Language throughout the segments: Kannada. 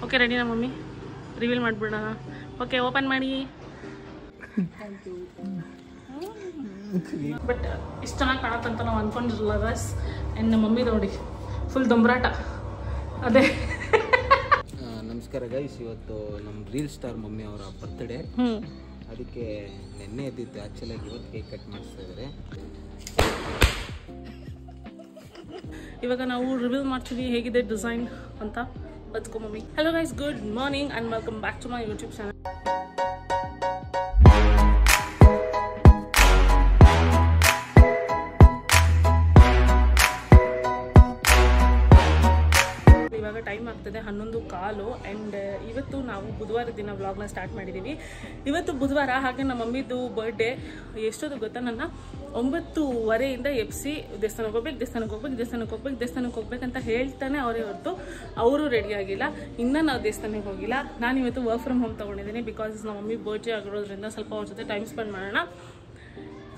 ಓಕೆ ರೆಡಿನಾ ಮಮ್ಮಿ? ರಿವೀಲ್ ಮಾಡಿಬಿಡೋಣ. ಓಕೆ, ಓಪನ್ ಮಾಡಿ. ಬಟ್ ಇಷ್ಟು ಚೆನ್ನಾಗಿ ಕಾಣತ್ತಂತ ನಾವು ಅಂದ್ಕೊಂಡಿರಲ್ಲ ಗೈಸ್. ಆ್ಯಂಡ್ ನಮ್ಮ ಮಮ್ಮಿ ನೋಡಿ ಫುಲ್ ದೊಂಬರಾಟ. ಅದೇ ನಮಸ್ಕಾರ ಗೈಸ್, ಇವತ್ತು ನಮ್ಮ ರೀಲ್ ಸ್ಟಾರ್ ಮಮ್ಮಿ ಅವರ ಬರ್ತ್ಡೇ. ಅದಕ್ಕೆ ನೆನ್ನೆ ಇದ್ದಿತ್ತು, ಆ್ಯಕ್ಚುಲಾಗಿ ಇವತ್ತು ಕೇಕ್ ಕಟ್ ಮಾಡಿಸ್ತಾ ಇದ್ದಾರೆ. ಇವಾಗ ನಾವು ರಿವೀಲ್ ಮಾಡ್ತೀವಿ ಹೇಗಿದೆ ಡಿಸೈನ್ ಅಂತ. Let's go mummy. Hello guys, good morning and welcome back to my YouTube channel. ಇವಾಗ ಟೈಮ್ ಆಗ್ತದೆ 11:15 ಆ್ಯಂಡ್ ಇವತ್ತು ನಾವು ಬುಧವಾರ ದಿನ ವ್ಲಾಗ್ನ ಸ್ಟಾರ್ಟ್ ಮಾಡಿದ್ದೀವಿ. ಇವತ್ತು ಬುಧವಾರ, ಹಾಗೆ ನಮ್ಮ ಮಮ್ಮಿದು ಬರ್ಡೇ. ಎಷ್ಟೊತ್ತು ಗೊತ್ತಾ, ನನ್ನ 9:30 ಎಬ್ಸಿ ದೇವಸ್ಥಾನಕ್ಕೆ ಹೋಗ್ಬೇಕಂತ ಹೇಳ್ತಾನೆ ಅವರೇ ಹೊರತು ಅವರು ರೆಡಿ ಆಗಿಲ್ಲ. ಇನ್ನೂ ನಾವು ದೇವಸ್ಥಾನಕ್ಕೆ ಹೋಗಿಲ್ಲ. ನಾನು ಇವತ್ತು ವರ್ಕ್ ಫ್ರಮ್ ಹೋಮ್ ತೊಗೊಂಡಿದ್ದೀನಿ. ಬಿಕಾಸ್ ನಮ್ಮ ಮಮ್ಮಿ ಬರ್ಡೇ ಆಗಿರೋದ್ರಿಂದ ಸ್ವಲ್ಪ ಅವ್ರ ಜೊತೆ ಟೈಮ್ ಸ್ಪೆಂಡ್ ಮಾಡೋಣ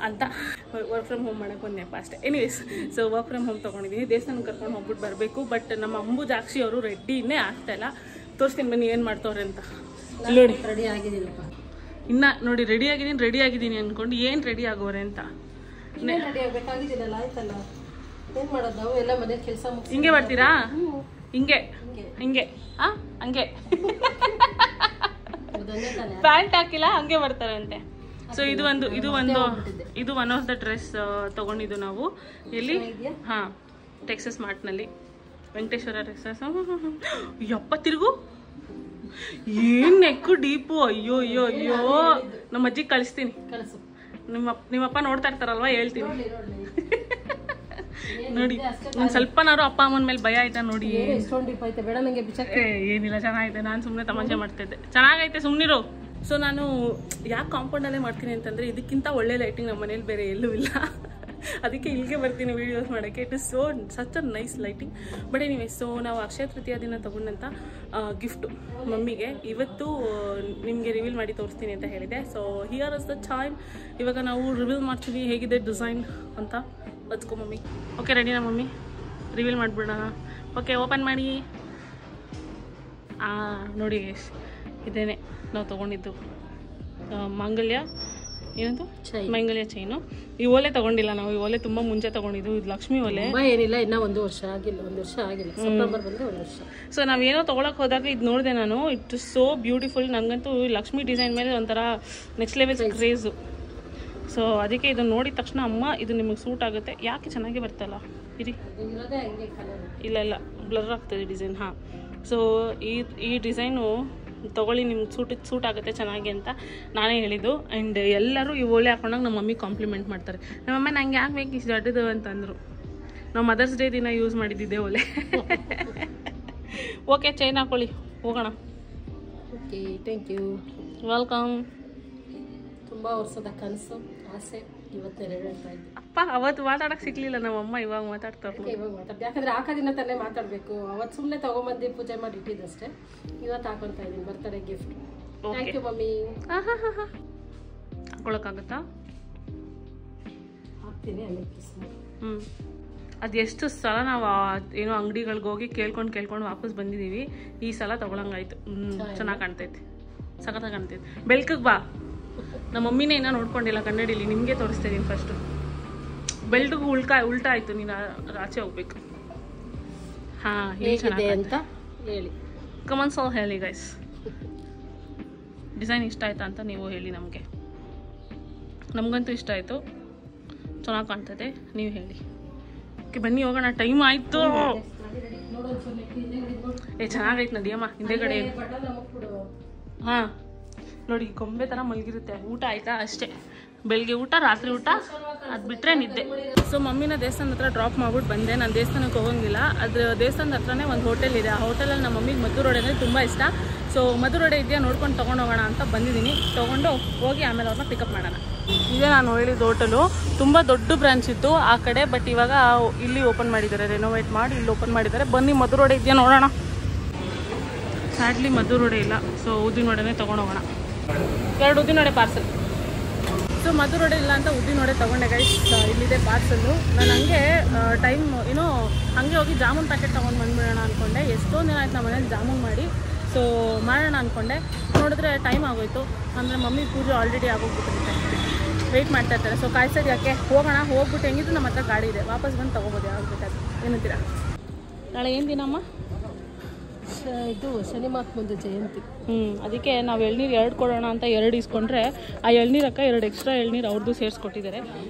ಅಂತ ವರ್ಕ್ ಫ್ರಮ್ ಹೋಮ್ ಮಾಡೋಕ್ಕೆ ಒಂದು ನೆಪ ಅಷ್ಟೇ. Anyways, so work from home ತೊಗೊಂಡಿದ್ದೀನಿ. ದೇವಸ್ಥಾನಕ್ಕೆ ಕರ್ಕೊಂಡು ಹೋಗ್ಬಿಟ್ಟು ಬರಬೇಕು. ಬಟ್ ನಮ್ಮ ಅಂಬುಜಾಕ್ಷಿ ಅವರು ರೆಡಿನೇ ಆಗ್ತಾಯಿಲ್ಲ. ತೋರಿಸ್ತೀನಿ ಬನ್ನಿ ಏನು ಮಾಡ್ತವ್ರೆ ಅಂತ. ನೋಡಿ ರೆಡಿ ಆಗಿದ್ದೀನಪ್ಪ. ಇನ್ನು ನೋಡಿ ರೆಡಿ ಆಗಿದ್ದೀನಿ ಅಂದ್ಕೊಂಡು ಏನು ರೆಡಿ ಆಗೋರೆ ಅಂತ. ರೆಡಿ ಆಗಬೇಕಾಗಿದ್ದೀನಲ್ಲ, ಆಯ್ತಲ್ಲ, ಏನು ಮಾಡೋದು ನಾವು ಎಲ್ಲ ಮನೆ ಕೆಲಸ ಮುಗಿಸಿ. ಹಿಂಗೆ ಬರ್ತೀರಾ? ಹಿಂಗೆ ಹಂಗೆ ಪ್ಯಾಂಟ್ ಹಾಕಿಲ್ಲ, ಹಂಗೆ ಬರ್ತಾರಂತೆ. ಸೊ ಇದು ಒನ್ ಆಫ್ ದ ಡ್ರೆಸ್ ತಗೊಂಡಿದ್ದು ನಾವು. ಎಲ್ಲಿ? ಹಾಂ, ಟೆಕ್ಸಸ್ ಮಾರ್ಟ್ನಲ್ಲಿ, ವೆಂಕಟೇಶ್ವರ ಟೆಕ್ಸಸ್. ಯಪ್ಪ ತಿರುಗು, ಏನ್ ನೆಕ್ಕು ಡೀಪು. ಅಯ್ಯೋ ಅಯ್ಯೋ ಅಯ್ಯೋ, ನಮ್ಮ ಅಜ್ಜಿಗೆ ಕಳಿಸ್ತೀನಿ. ನಿಮ್ಮಪ್ಪ ನೋಡ್ತಾ ಇರ್ತಾರಲ್ವಾ, ಹೇಳ್ತೀನಿ. ನೋಡಿ, ಒಂದು ಸ್ವಲ್ಪನಾರು ಅಪ್ಪ ಅಮ್ಮನ ಮೇಲೆ ಭಯ ಆಯ್ತಾ ನೋಡಿ. ಏನಿಲ್ಲ, ಚೆನ್ನಾಗೈತೆ. ನಾನು ಸುಮ್ಮನೆ ತಮಾಷೆ ಮಾಡ್ತಿದ್ದೆ. ಚೆನ್ನಾಗೈತೆ, ಸುಮ್ಮನಿರು. ಸೊ ನಾನು ಯಾಕೆ ಕಾಂಪೌಂಡಲ್ಲೇ ಮಾಡ್ತೀನಿ ಅಂತಂದರೆ, ಇದಕ್ಕಿಂತ ಒಳ್ಳೆ ಲೈಟಿಂಗ್ ನಮ್ಮ ಮನೇಲಿ ಬೇರೆ ಎಲ್ಲೂ ಇಲ್ಲ. ಅದಕ್ಕೆ ಇಲ್ಲಿಗೆ ಬರ್ತೀನಿ ವೀಡಿಯೋಸ್ ಮಾಡೋಕ್ಕೆ. It is such a nice lighting. But anyway, so ನಾವು ಅಕ್ಷಯ ತೃತೀಯ ದಿನ ತೊಗೊಂಡಂಥ ಗಿಫ್ಟು ಮಮ್ಮಿಗೆ ಇವತ್ತು ನಿಮಗೆ ರಿವೀಲ್ ಮಾಡಿ ತೋರಿಸ್ತೀನಿ ಅಂತ ಹೇಳಿದೆ. So here is the time. ಇವಾಗ ನಾವು ರಿವೀಲ್ ಮಾಡ್ತೀವಿ ಹೇಗಿದೆ ಡಿಸೈನ್ ಅಂತ. Let's go mummy. ಓಕೆ ರೆಡಿನಾ ಮಮ್ಮಿ? ರಿವೀಲ್ ಮಾಡಿಬಿಡೋಣ. ಓಕೆ, ಓಪನ್ ಮಾಡಿ. ನೋಡಿ ಇದೇನೆ ನಾವು ತೊಗೊಂಡಿದ್ದು ಮಾಂಗಲ್ಯ. ಏನಂತ? ಮಂಗಲ್ಯ ಚೈನು. ಈ ಓಲೆ ತಗೊಂಡಿಲ್ಲ ನಾವು. ಈ ಓಲೆ ತುಂಬ ಮುಂಚೆ ತಗೊಂಡಿದ್ದು. ಇದು ಲಕ್ಷ್ಮಿ ಓಲೆ. ಏನಿಲ್ಲ, ಇನ್ನೂ ಒಂದು ವರ್ಷ ಆಗಿಲ್ಲ. ಸೆಪ್ಟೆಂಬರ್ ಬಂದರೆ 1 ವರ್ಷ. ಸೊ ನಾವೇನೋ ತೊಗೊಳಕ್ಕೆ ಹೋದಾಗ ಇದು ನೋಡಿದೆ ನಾನು. It is so beautiful. ನನಗಂತೂ ಲಕ್ಷ್ಮಿ ಡಿಸೈನ್ ಮೇಲೆ ಒಂಥರ ನೆಕ್ಸ್ಟ್ ಲೆವೆಲ್ ಕ್ರೇಜು. ಸೊ ಅದಕ್ಕೆ ಇದನ್ನು ನೋಡಿದ ತಕ್ಷಣ ಅಮ್ಮ ಇದು ನಿಮಗೆ ಸೂಟ್ ಆಗುತ್ತೆ, ಯಾಕೆ ಚೆನ್ನಾಗಿ ಬರ್ತಲ್ಲ ಇರಿ. ಇಲ್ಲ ಬ್ಲರ್ ಆಗ್ತದೆ ಡಿಸೈನ್. ಹಾಂ, ಸೊ ಈ ಡಿಸೈನು ತೊಗೊಳ್ಳಿ, ನಿಮ್ಗೆ ಸೂಟ್ ಆಗುತ್ತೆ ಚೆನ್ನಾಗಿ ಅಂತ ನಾನೇ ಹೇಳಿದ್ದು. ಆ್ಯಂಡ್ ಎಲ್ಲರೂ ಈ ಓಲೆ ಹಾಕೊಂಡಾಗ ನಮ್ಮ ಮಮ್ಮಿ ಕಾಂಪ್ಲಿಮೆಂಟ್ ಮಾಡ್ತಾರೆ. ನಮ್ಮಮ್ಮ ನಂಗೆ ಯಾಕೆ ಬೇಕು ಇಷ್ಟು ದೊಡ್ಡದು ಅಂತಂದರು. ನಾವು ಮದರ್ಸ್ ಡೇ ದಿನ ಯೂಸ್ ಮಾಡಿದ್ದಿದ್ದೆ ಓಲೆ. ಓಕೆ, ಚೈನ್ ಹಾಕೊಳ್ಳಿ, ಹೋಗೋಣ. Okay, thank you. ವೆಲ್ಕಮ್. ತುಂಬ ವರ್ಷದ ಕನಸು, ಆಸೆ ಇವತ್ತು ನೆರವೇರ್ತಾ ಇದ್ದೆ. ಅಪ್ಪ ಅವತ್ತು ಮಾತಾಡೋಕೆ ಸಿಗ್ಲಿಲ್ಲ ನಮ್ಮಮ್ಮ, ಇವಾಗ ಮಾತಾಡ್ತಾರೆ. ಇವಾಗ ಮಾತಾಡ್ದೆ, ಯಾಕಂದರೆ ಆ ದಿನ ತಾನೇ ಮಾತಾಡಬೇಕು. ಅವತ್ತು ಸುಮ್ಮನೆ ತೊಗೊಂಬಂದು ಪೂಜೆ ಮಾಡಿ ಇಟ್ಟಿದ್ದಷ್ಟೇ. ಇವತ್ತು ಹಾಕೊಳ್ತಾ ಇದ್ದೀನಿ birthday gift. Thank you mummy. ಹಾಕೊಳಕ್ಕಾಗತ್ತಾ? ಹಾಕ್ತೀನಿ. ಅದು ಎಷ್ಟು ಸಲ ನಾವು ಏನೋ ಅಂಗಡಿಗಳಿಗೆ ಹೋಗಿ ಕೇಳ್ಕೊಂಡು ವಾಪಸ್ ಬಂದಿದ್ದೀವಿ. ಈ ಸಲ ತೊಗೊಳಂಗಾಯ್ತು. ಚೆನ್ನಾಗಿ ಕಾಣ್ತೈತೆ, ಸಖತ್ತಾಗಿ ಕಾಣ್ತೈತೆ. ಬೆಳ್ಕಕ್ಕೆ ಬಾ. ನಮ್ಮ ಮಮ್ಮಿನೇ ಇನ್ನೂ ನೋಡ್ಕೊಂಡಿಲ್ಲ ಕನ್ನಡಿಲಿ. ನಿಮಗೆ ತೋರಿಸ್ತಾ ಇದ್ದೀನಿ ಫಸ್ಟು. ಬೆಲ್ಟ್ಗೂ ಉಲ್ಟಾ ಆಯಿತು. ನೀನು ಆಚೆ ಹೋಗ್ಬೇಕು. ಹಾಂ, ಹೇಗಿದೆ ಅಂತ ಹೇಳಿ. ಕಮೆಂಟ್ಸ್ ಅಲ್ಲಿ ಹೇಳಿ ಗೈಸ್, ಡಿಸೈನ್ ಇಷ್ಟ ಆಯ್ತಾ ಅಂತ ನೀವು ಹೇಳಿ ನಮಗೆ. ನಮಗಂತೂ ಇಷ್ಟ ಆಯಿತು, ಚೆನ್ನಾಗಿ ಕಾಣ್ತದೆ. ನೀವು ಹೇಳಿ. ಓಕೆ, ಬನ್ನಿ ಹೋಗೋಣ, ಟೈಮ್ ಆಯಿತು. ಚೆನ್ನಾಗೈತೆ ನಡಿಯಮ್ಮ ಹಿಂದೆಗಡೆ. ಹಾಂ ನೋಡಿ, ಗೊಂಬೆ ಥರ ಮಲಗಿರುತ್ತೆ. ಊಟ ಆಯಿತಾ? ಅಷ್ಟೇ, ಬೆಳಿಗ್ಗೆ ಊಟ, ರಾತ್ರಿ ಊಟ, ಅದು ಬಿಟ್ಟರೆ ನಿದ್ದೆ. ಸೊ ಮಮ್ಮಿನ ದೇವಸ್ಥಾನದ ಹತ್ರ ಡ್ರಾಪ್ ಮಾಡ್ಬಿಟ್ಟು ಬಂದೆ. ನಾನು ದೇವಸ್ಥಾನಕ್ಕೆ ಹೋಗೋಂಗಿಲ್ಲ. ಅದ್ರ ದೇವಸ್ಥಾನದ ಹತ್ರನೇ ಒಂದು ಹೋಟೆಲ್ ಇದೆ. ಆ ಹೋಟೆಲಲ್ಲಿ ನಮ್ಮ ಮಮ್ಮಿಗೆ ಮದ್ದೂರೋಡೆ ಅಂದರೆ ತುಂಬ ಇಷ್ಟ. ಸೊ ಮದ್ದೂರೋಡೆ ಇದೆಯಾ ನೋಡ್ಕೊಂಡು ತೊಗೊಂಡೋಗೋಣ ಅಂತ ಬಂದಿದ್ದೀನಿ. ತೊಗೊಂಡು ಹೋಗಿ ಆಮೇಲೆ ಅವ್ರನ್ನ ಪಿಕಪ್ ಮಾಡೋಣ. ಇದೇ ನಾನು ಹೇಳಿದ ಹೋಟೆಲು. ತುಂಬ ದೊಡ್ಡ ಬ್ರಾಂಚ್ ಇತ್ತು ಆ ಕಡೆ, ಬಟ್ ಇವಾಗ ಇಲ್ಲಿ ಓಪನ್ ಮಾಡಿದ್ದಾರೆ, ರೆನೋವೇಟ್ ಮಾಡಿ ಇಲ್ಲಿ ಓಪನ್ ಮಾಡಿದ್ದಾರೆ. ಬನ್ನಿ ಮದ್ದೂರೋಡೆ ಇದೆಯಾ ನೋಡೋಣ. ಸ್ಯಾಡ್ಲಿ ಮದ್ದೂರೋಡೆ ಇಲ್ಲ. ಸೊ ಉದ್ದಿನವಡೆನೇ ತೊಗೊಂಡೋಗೋಣ. 2 ಉದ್ದಿನವಡೆ ಪಾರ್ಸಲ್. ಸೊ ಮದ್ದೂರೋಡೆ ಇಲ್ಲ ಅಂತ ಉದ್ದಿನವಡೆ ತೊಗೊಂಡೆ ಗೈಸ್. ಇಲ್ಲಿದೆ ಪಾರ್ಸಲ್ಲು. ನಾನು ಹಂಗೆ ಹಾಗೆ ಹೋಗಿ ಜಾಮೂನ್ ಪ್ಯಾಕೆಟ್ ತೊಗೊಂಡು ಬಂದುಬಿಡೋಣ ಅಂದ್ಕೊಂಡೆ. ಎಷ್ಟೊಂದು ದಿನ ಆಯ್ತು ನಮ್ಮ ಮನೇಲಿ ಜಾಮೂನ್ ಮಾಡಿ. ಸೊ ಸೊ ಮಾಡೋಣ ಅಂದ್ಕೊಂಡೆ, ನೋಡಿದ್ರೆ ಟೈಮ್ ಆಗೋಯ್ತು. ಅಂದರೆ ಮಮ್ಮಿ ಪೂಜೆ ಆಲ್ರೆಡಿ ಆಗೋಗ್ಬಿಟ್ಟಿರುತ್ತೆ, ವೆಯ್ಟ್ ಮಾಡ್ತಾ ಇರ್ತಾರೆ. ಸೊ ಕಾಯ್ಸೋದು ಯಾಕೆ, ಹೋಗೋಣ. ಹೋಗ್ಬಿಟ್ಟು ಹೆಂಗಿದ್ರು ನಮ್ಮ ಹತ್ರ ಗಾಡಿ ಇದೆ, ವಾಪಸ್ ಬಂದು ತೊಗೋಬೋದು ಯಾವಾಗ ಬೇಕಾದ್ರೆ. ಏನಂತೀರಾ? ನಾಳೆ ಏನು ದಿನಮ್ಮ? ಇದು ಶನಿ ಮಹಾತ್ಮಂದು ಜಯಂತಿ. ಅದಕ್ಕೆ ನಾವು ಎಳ್ನೀರು 2 ಕೊಡೋಣ ಅಂತ 2 ಇಸ್ಕೊಂಡ್ರೆ ಆ ಎಳ್ನೀರಕ್ಕ 2 ಎಕ್ಸ್ಟ್ರಾ ಎಳ್ನೀರು ಅವ್ರದ್ದು ಸೇರಿಸ್ಕೊಟ್ಟಿದ್ದಾರೆ.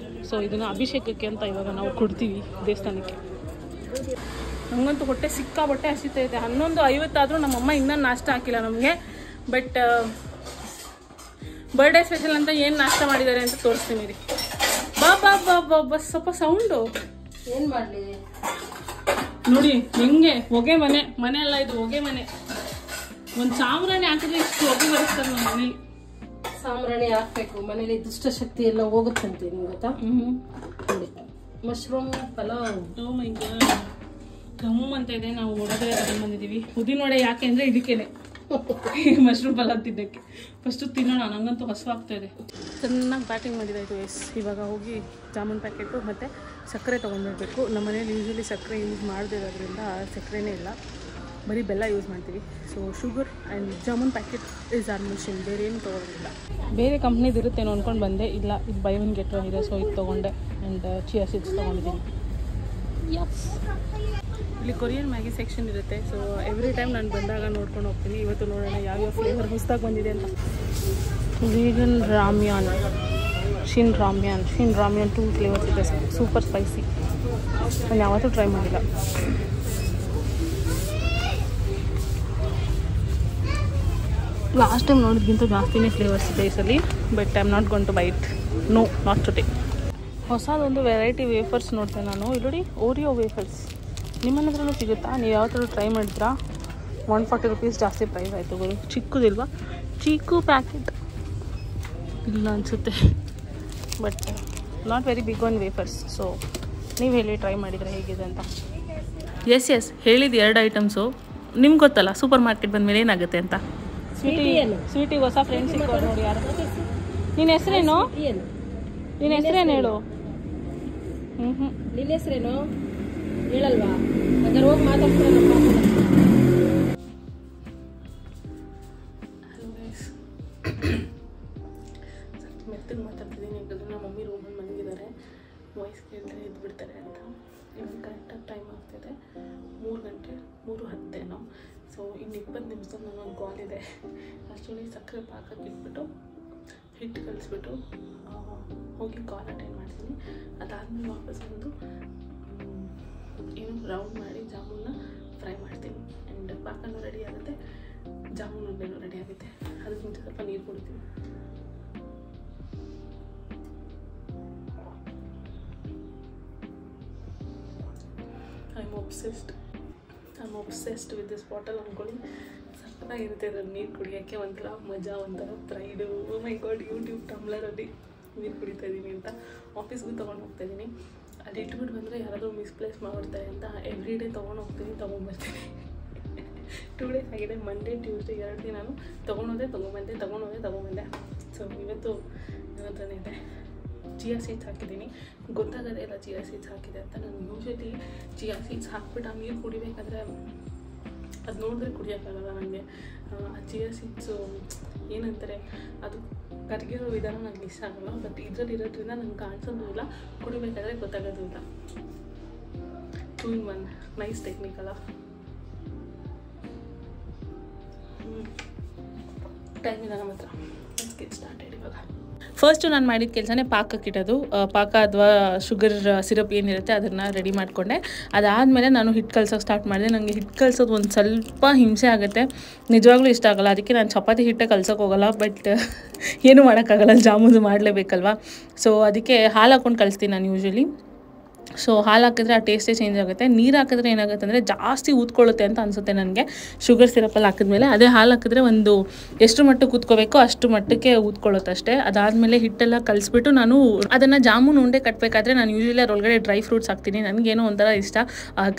ಸೊ ಇದನ್ನು ಅಭಿಷೇಕಕ್ಕೆ ಅಂತ ಇವಾಗ ನಾವು ಕೊಡ್ತೀವಿ ದೇವಸ್ಥಾನಕ್ಕೆ. ನಮಗಂತೂ ಹೊಟ್ಟೆ ಸಿಕ್ಕಾಬಟ್ಟೆ ಹಸಿತೈತೆ. 11:50 ಆದರೂ ನಮ್ಮಮ್ಮ ಇನ್ನೂ ನಾಷ್ಟ ಹಾಕಿಲ್ಲ ನಮಗೆ. ಬಟ್ ಬರ್ಡೇ ಸ್ಪೆಷಲ್ ಅಂತ ಏನು ನಾಷ್ಟ ಮಾಡಿದ್ದಾರೆ ಅಂತ ತೋರಿಸ್ತೀನಿ ರೀ. ಬಾ ಬಾ ಬಾ ಬಾ ಬಸ್ ಸ್ವಲ್ಪ ಸೌಂಡು. ಏನು ಮಾಡಲಿ ನೋಡಿ ಹೆಂಗೆ ಹೊಗೆ ಮನೆ. ಮನೆ ಅಲ್ಲ ಇದು, ಹೊಗೆ ಮನೆ. ಒಂದು ಸಾಂಬ್ರಾಣಿ ಹಾಕಿದ್ರೆ ಇಷ್ಟು ಹೊಗೆ ಬರುತ್ತಾರೆ ನಮ್ಮ ಮನೇಲಿ. ಸಾಂಬ್ರಾಣಿ ಹಾಕ್ಬೇಕು ಮನೇಲಿ, ದುಷ್ಟಶಕ್ತಿ ಎಲ್ಲ ಹೋಗುತ್ತಂತೆ. ನಿಮ್ಗೆ ಗೊತ್ತಾ? ನೋಡಿ mushroom pulao. O my god, come ಅಂತ ಇದೆ. ನಾವು ಒಳಗಡೆ ತಗೊಂಡು ಬಂದಿದ್ದೀವಿ. ಉದ್ದಿನ ವಡೆ ಯಾಕೆ ಅಂದರೆ ಇದಕ್ಕೇನೆ, ಮಶ್ರೂಮ್ ಪಲಾವ್ ತಿನ್ನೋಕ್ಕೆ. ಫಸ್ಟು ತಿನ್ನೋಣ, ನಂಗಂತೂ ಹಸುವಾಗ್ತಾ ಇದೆ. ಚೆನ್ನಾಗಿ ಬ್ಯಾಟಿಂಗ್ ಮಾಡಿದಾಯಿತು ಎಸ್. ಇವಾಗ ಹೋಗಿ ಜಾಮೂನ್ ಪ್ಯಾಕೆಟು ಮತ್ತು ಸಕ್ಕರೆ ತೊಗೊಂಡ್ಬರ್ಬೇಕು. ನಮ್ಮ ಮನೇಲಿ ಯೂಶ್ವಲಿ ಸಕ್ಕರೆ ಯೂಸ್ ಮಾಡದೇ ಇರೋದ್ರಿಂದ ಸಕ್ಕರೆನೇ ಇಲ್ಲ, ಬರೀ ಬೆಲ್ಲ ಯೂಸ್ ಮಾಡ್ತೀವಿ. So sugar and jamun packet is our mission, ಬೇರೆ ಏನು ತೊಗೊಳೋದಿಲ್ಲ. ಬೇರೆ ಕಂಪ್ನಿದು ಇರುತ್ತೇನೋ ಅಂದ್ಕೊಂಡು ಬಂದೆ, ಇಲ್ಲ ಇದು ಬೈ ಒನ್ ಗೆಟ್ ಒನ್ ಇದೆ. ಸೊ ಇದು ತೊಗೊಂಡೆ ಆ್ಯಂಡ್ ಚಿಯಾ ಸೀಡ್ಸ್ ತೊಗೊಂಡಿದ್ದೀನಿ. ಯಸ್, ಇಲ್ಲಿ ಕೊರಿಯನ್ ಮ್ಯಾಗಿ ಸೆಕ್ಷನ್ ಇರುತ್ತೆ. ಸೊ ಎವ್ರಿ ಟೈಮ್ ನಾನು ಬಂದಾಗ ನೋಡ್ಕೊಂಡು ಹೋಗ್ತೀನಿ. ಇವತ್ತು ನೋಡೋಣ ಯಾವ್ಯಾವ ಫ್ಲೇವರ್ ಹೊಸದಾಗಿ ಬಂದಿದೆ ಅಂತ. ವೀಗನ್ ರಾಮ್ಯಾನ್, ಶಿನ್ ರಾಮ್ಯಾನ್ 2 ಫ್ಲೇವರ್ಸ್ ಇದೆ. Super spicy. ನಾನು ಯಾವತ್ತೂ ಟ್ರೈ ಮಾಡಿಲ್ಲ. ಲಾಸ್ಟ್ ಟೈಮ್ ನೋಡೋದ್ಕಿಂತ ಜಾಸ್ತಿನೇ ಫ್ಲೇವರ್ಸ್ ಇದೆ ಈ ಸಲ. But I am not gonna buy it. No, not today. ಹೊಸದೊಂದು ವೆರೈಟಿ ವೇಫರ್ಸ್ ನೋಡ್ತೇನೆ ನಾನು. ಇಲ್ಲಿ ಓರಿಯೋ ವೇಫರ್ಸ್ ನಿಮ್ಮ ಹತ್ರನೂ ಸಿಗುತ್ತಾ? ನೀವು ಯಾವ ಥರ ಟ್ರೈ ಮಾಡಿದ್ರಾ? 140 ರೂಪೀಸ್ ಜಾಸ್ತಿ ಪ್ರೈಸ್ ಆಯಿತು. ಗುರು ಚಿಕ್ಕದಿಲ್ವಾ? ಚಿಕ್ಕು ಪ್ಯಾಕೆಟ್ ಇಲ್ಲ ಅನಿಸುತ್ತೆ. But not very big one wafers. So ನೀವು ಹೇಳಿ ಟ್ರೈ ಮಾಡಿದರೆ ಹೇಗಿದೆ ಅಂತ. ಎಸ್ ಹೇಳಿದ್ದು 2 ಐಟಮ್ಸು. ನಿಮ್ಗೆ ಗೊತ್ತಲ್ಲ ಸೂಪರ್ ಮಾರ್ಕೆಟ್ ಬಂದಮೇಲೆ ಏನಾಗುತ್ತೆ ಅಂತ. ಸ್ವೀಟಿಗೆ ಹೊಸ ಫ್ರೆಂಡ್ಸ್ ಸಿಕ್ಕೋರು ನೋಡಿ. ಯಾರು ನಿನ್ನ ಹೆಸರೇನು? ನಿನ್ನ ಹೆಸರೇನು ಹೇಳು. ನಿನ್ನ ಹೆಸರೇನು ಹೇಳಲ್ವಾ? ಹಾಗಾದ್ರೆ ಹೋಗಿ ಮಾತಾಡ್ತಾರೆ. ಹಲೋ ಗೈಸ್, ಮೆತ್ತಗೆ ಮಾತಾಡ್ತಿದ್ದೀನಿ ಯಾಕಂದರೆ ನಮ್ಮ ಮಮ್ಮಿ ರೂಮಲ್ಲಿ ಮಲಗಿದ್ದಾರೆ. ವಾಯ್ಸ್ ಕೇಳಿದ್ರೆ ಎದ್ದು ಬಿಡ್ತಾರೆ ಅಂತ. ಇವಾಗ ಕರೆಕ್ಟಾಗಿ ಟೈಮ್ ಆಗ್ತಿದೆ 3 ಗಂಟೆ 3:10 ಸೊ ಇನ್ನು 20 ನಿಮಿಷದಲ್ಲಿ ನನಗೊಂದು ಕಾಲ್ ಇದೆ. ಅಷ್ಟೊಂದು ಸಕ್ಕರೆ ಪಾಕಕ್ಕೆ ಇಟ್ಬಿಟ್ಟು ಹಿಟ್ಟು ಕಲಿಸ್ಬಿಟ್ಟು ಹೋಗಿ ಕಾಲ್ ಅಟೆಂಡ್ ಮಾಡ್ತೀನಿ. ಅದಾದಮೇಲೆ ವಾಪಸ್ ಬಂದು ಏನು ರೌಂಡ್ ಮಾಡಿ ಜಾಮೂನ್ನ ಫ್ರೈ ಮಾಡ್ತೀನಿ. ಆ್ಯಂಡ್ ಪಾಕನೂ ರೆಡಿ ಆಗುತ್ತೆ, ಜಾಮೂನ್ ಉಂಡೆನೂ ರೆಡಿ ಆಗುತ್ತೆ. ಅದಕ್ಕೆ ಮುಂಚೆ ಸ್ವಲ್ಪ ನೀರು ಕುಡಿತೀನಿ. I am obsessed with this bottle ಅಂದ್ಕೊಳ್ಳಿ. ಸಕ್ಕತ್ತಾಗಿರುತ್ತೆ ಅದ್ರಲ್ಲಿ ನೀರು ಕುಡಿಯೋಕ್ಕೆ. ಒಂಥರ ಮಜಾ, ಒಂಥರ pride. Oh my god, YouTube ಟಮ್ಲರಲ್ಲಿ ನೀರು ಕುಡಿತಾ ಇದ್ದೀನಿ ಅಂತ ಆಫೀಸ್ಗೂ ತೊಗೊಂಡು ಹೋಗ್ತಾಯಿದ್ದೀನಿ. ಅಲ್ಲಿ ಇಟ್ಬಿಟ್ಟು ಬಂದರೆ ಯಾರಾದರೂ ಮಿಸ್ಪ್ಲೇಸ್ ಮಾಡಿಬಿಡ್ತಾರೆ ಅಂತ ಎವ್ರಿ ಡೇ ತೊಗೊಂಡು ಹೋಗ್ತೀನಿ, ತೊಗೊಂಬರ್ತೀನಿ. 2 ಡೇಸ್ ಆಗಿದೆ, ಮಂಡೇ ಟ್ಯೂಸ್ಡೇ 2 ದಿನಾನು ತೊಗೊಂಡೋದೆ ತೊಗೊಂಬಂದೆ. ಸೊ ಇವತ್ತು ನನ್ನ ಹತ್ರನೇ ಇದೆ. ಚಿಯಾ ಸೀಡ್ಸ್ ಹಾಕಿದ್ದೀನಿ. ಗೊತ್ತಾಗೋದೇ ಇಲ್ಲ ಚಿಯಾ ಸೀಡ್ಸ್ ಹಾಕಿದೆ ಅಂತ. ನಾನು ಯೂಶ್ವಲಿ ಚಿಯಾ ಸೀಡ್ಸ್ ಹಾಕ್ಬಿಟ್ಟು ಆ ನೀರು ಕುಡಿಬೇಕಾದ್ರೆ ಅದು ನೋಡಿದ್ರೆ ಕುಡಿಯೋಕ್ಕಾಗಲ್ಲ ನನಗೆ. ಆ ಚಿಯಾ ಸೀಡ್ಸು ಏನಂತಾರೆ, ಅದು ಕರಗಿರೋ ವಿಧಾನ ನನಗೆ ಇಷ್ಟ ಆಗಲ್ಲ. ಬಟ್ ಇದರಲ್ಲಿ ಇರೋದ್ರಿಂದ ನನಗೆ ಕಾಣಿಸೋದು ಇಲ್ಲ, ಕುಡಿಬೇಕಾದ್ರೆ ಗೊತ್ತಾಗೋದು ಇಲ್ಲ. 2 in 1 ನೈಸ್ ಟೆಕ್ನಿಕ್ ಅಲ್ಲ. ಟೈಮ್ ಇದೆ ನಮ್ಮ ಹತ್ರ. Let's get started. ಇವಾಗ ಫಸ್ಟು ನಾನು ಮಾಡಿದ ಕೆಲಸನೇ ಪಾಕಕ್ಕಿಟ್ಟೋದು. ಪಾಕ ಅಥವಾ ಶುಗರ್ ಸಿರಪ್ ಏನಿರುತ್ತೆ ಅದನ್ನು ರೆಡಿ ಮಾಡಿಕೊಂಡೆ. ಅದಾದಮೇಲೆ ನಾನು ಹಿಟ್ಟು ಕಲ್ಸೋಕೆ ಸ್ಟಾರ್ಟ್ ಮಾಡಿದೆ. ನನಗೆ ಹಿಟ್ಟು ಕಲ್ಸೋದು ಒಂದು ಸ್ವಲ್ಪ ಹಿಂಸೆ ಆಗುತ್ತೆ, ನಿಜವಾಗ್ಲೂ ಇಷ್ಟ ಆಗೋಲ್ಲ. ಅದಕ್ಕೆ ನಾನು ಚಪಾತಿ ಹಿಟ್ಟೆ ಕಲ್ಸೋಕೆ ಹೋಗೋಲ್ಲ. ಬಟ್ ಏನೂ ಮಾಡೋಕ್ಕಾಗಲ್ಲ, ಜಾಮೂನು ಮಾಡಲೇಬೇಕಲ್ವ. ಸೊ ಅದಕ್ಕೆ ಹಾಲು ಹಾಕ್ಕೊಂಡು ಕಲಿಸ್ತೀನಿ ನಾನು ಯೂಶ್ವಲಿ. ಸೊ ಹಾಲು ಹಾಕಿದ್ರೆ ಆ ಟೇಸ್ಟೇ ಚೇಂಜ್ ಆಗುತ್ತೆ. ನೀರು ಹಾಕಿದ್ರೆ ಏನಾಗುತ್ತೆ ಅಂದರೆ ಜಾಸ್ತಿ ಊದ್ಕೊಳ್ಳುತ್ತೆ ಅಂತ ಅನಿಸುತ್ತೆ ನನಗೆ. ಶುಗರ್ ಸಿರಪಲ್ಲಿ ಹಾಕಿದ್ಮೇಲೆ ಅದೇ ಹಾಲು ಹಾಕಿದ್ರೆ ಒಂದು ಎಷ್ಟು ಮಟ್ಟಕ್ಕೆ ಊದ್ಕೋಬೇಕೋ ಅಷ್ಟು ಮಟ್ಟಕ್ಕೆ ಊದ್ಕೊಳ್ಳುತ್ತೆ ಅಷ್ಟೇ. ಅದಾದಮೇಲೆ ಹಿಟ್ಟೆಲ್ಲ ಕಲಿಸ್ಬಿಟ್ಟು ನಾನು ಅದನ್ನು ಜಾಮೂನು ಉಂಡೆ ಕಟ್ಟಬೇಕಾದ್ರೆ ನಾನು ಯೂಶ್ವಲಿ ಅದರೊಳಗಡೆ ಡ್ರೈ ಫ್ರೂಟ್ಸ್ ಹಾಕ್ತೀನಿ. ನನಗೇನೋ ಒಂಥರ ಇಷ್ಟ,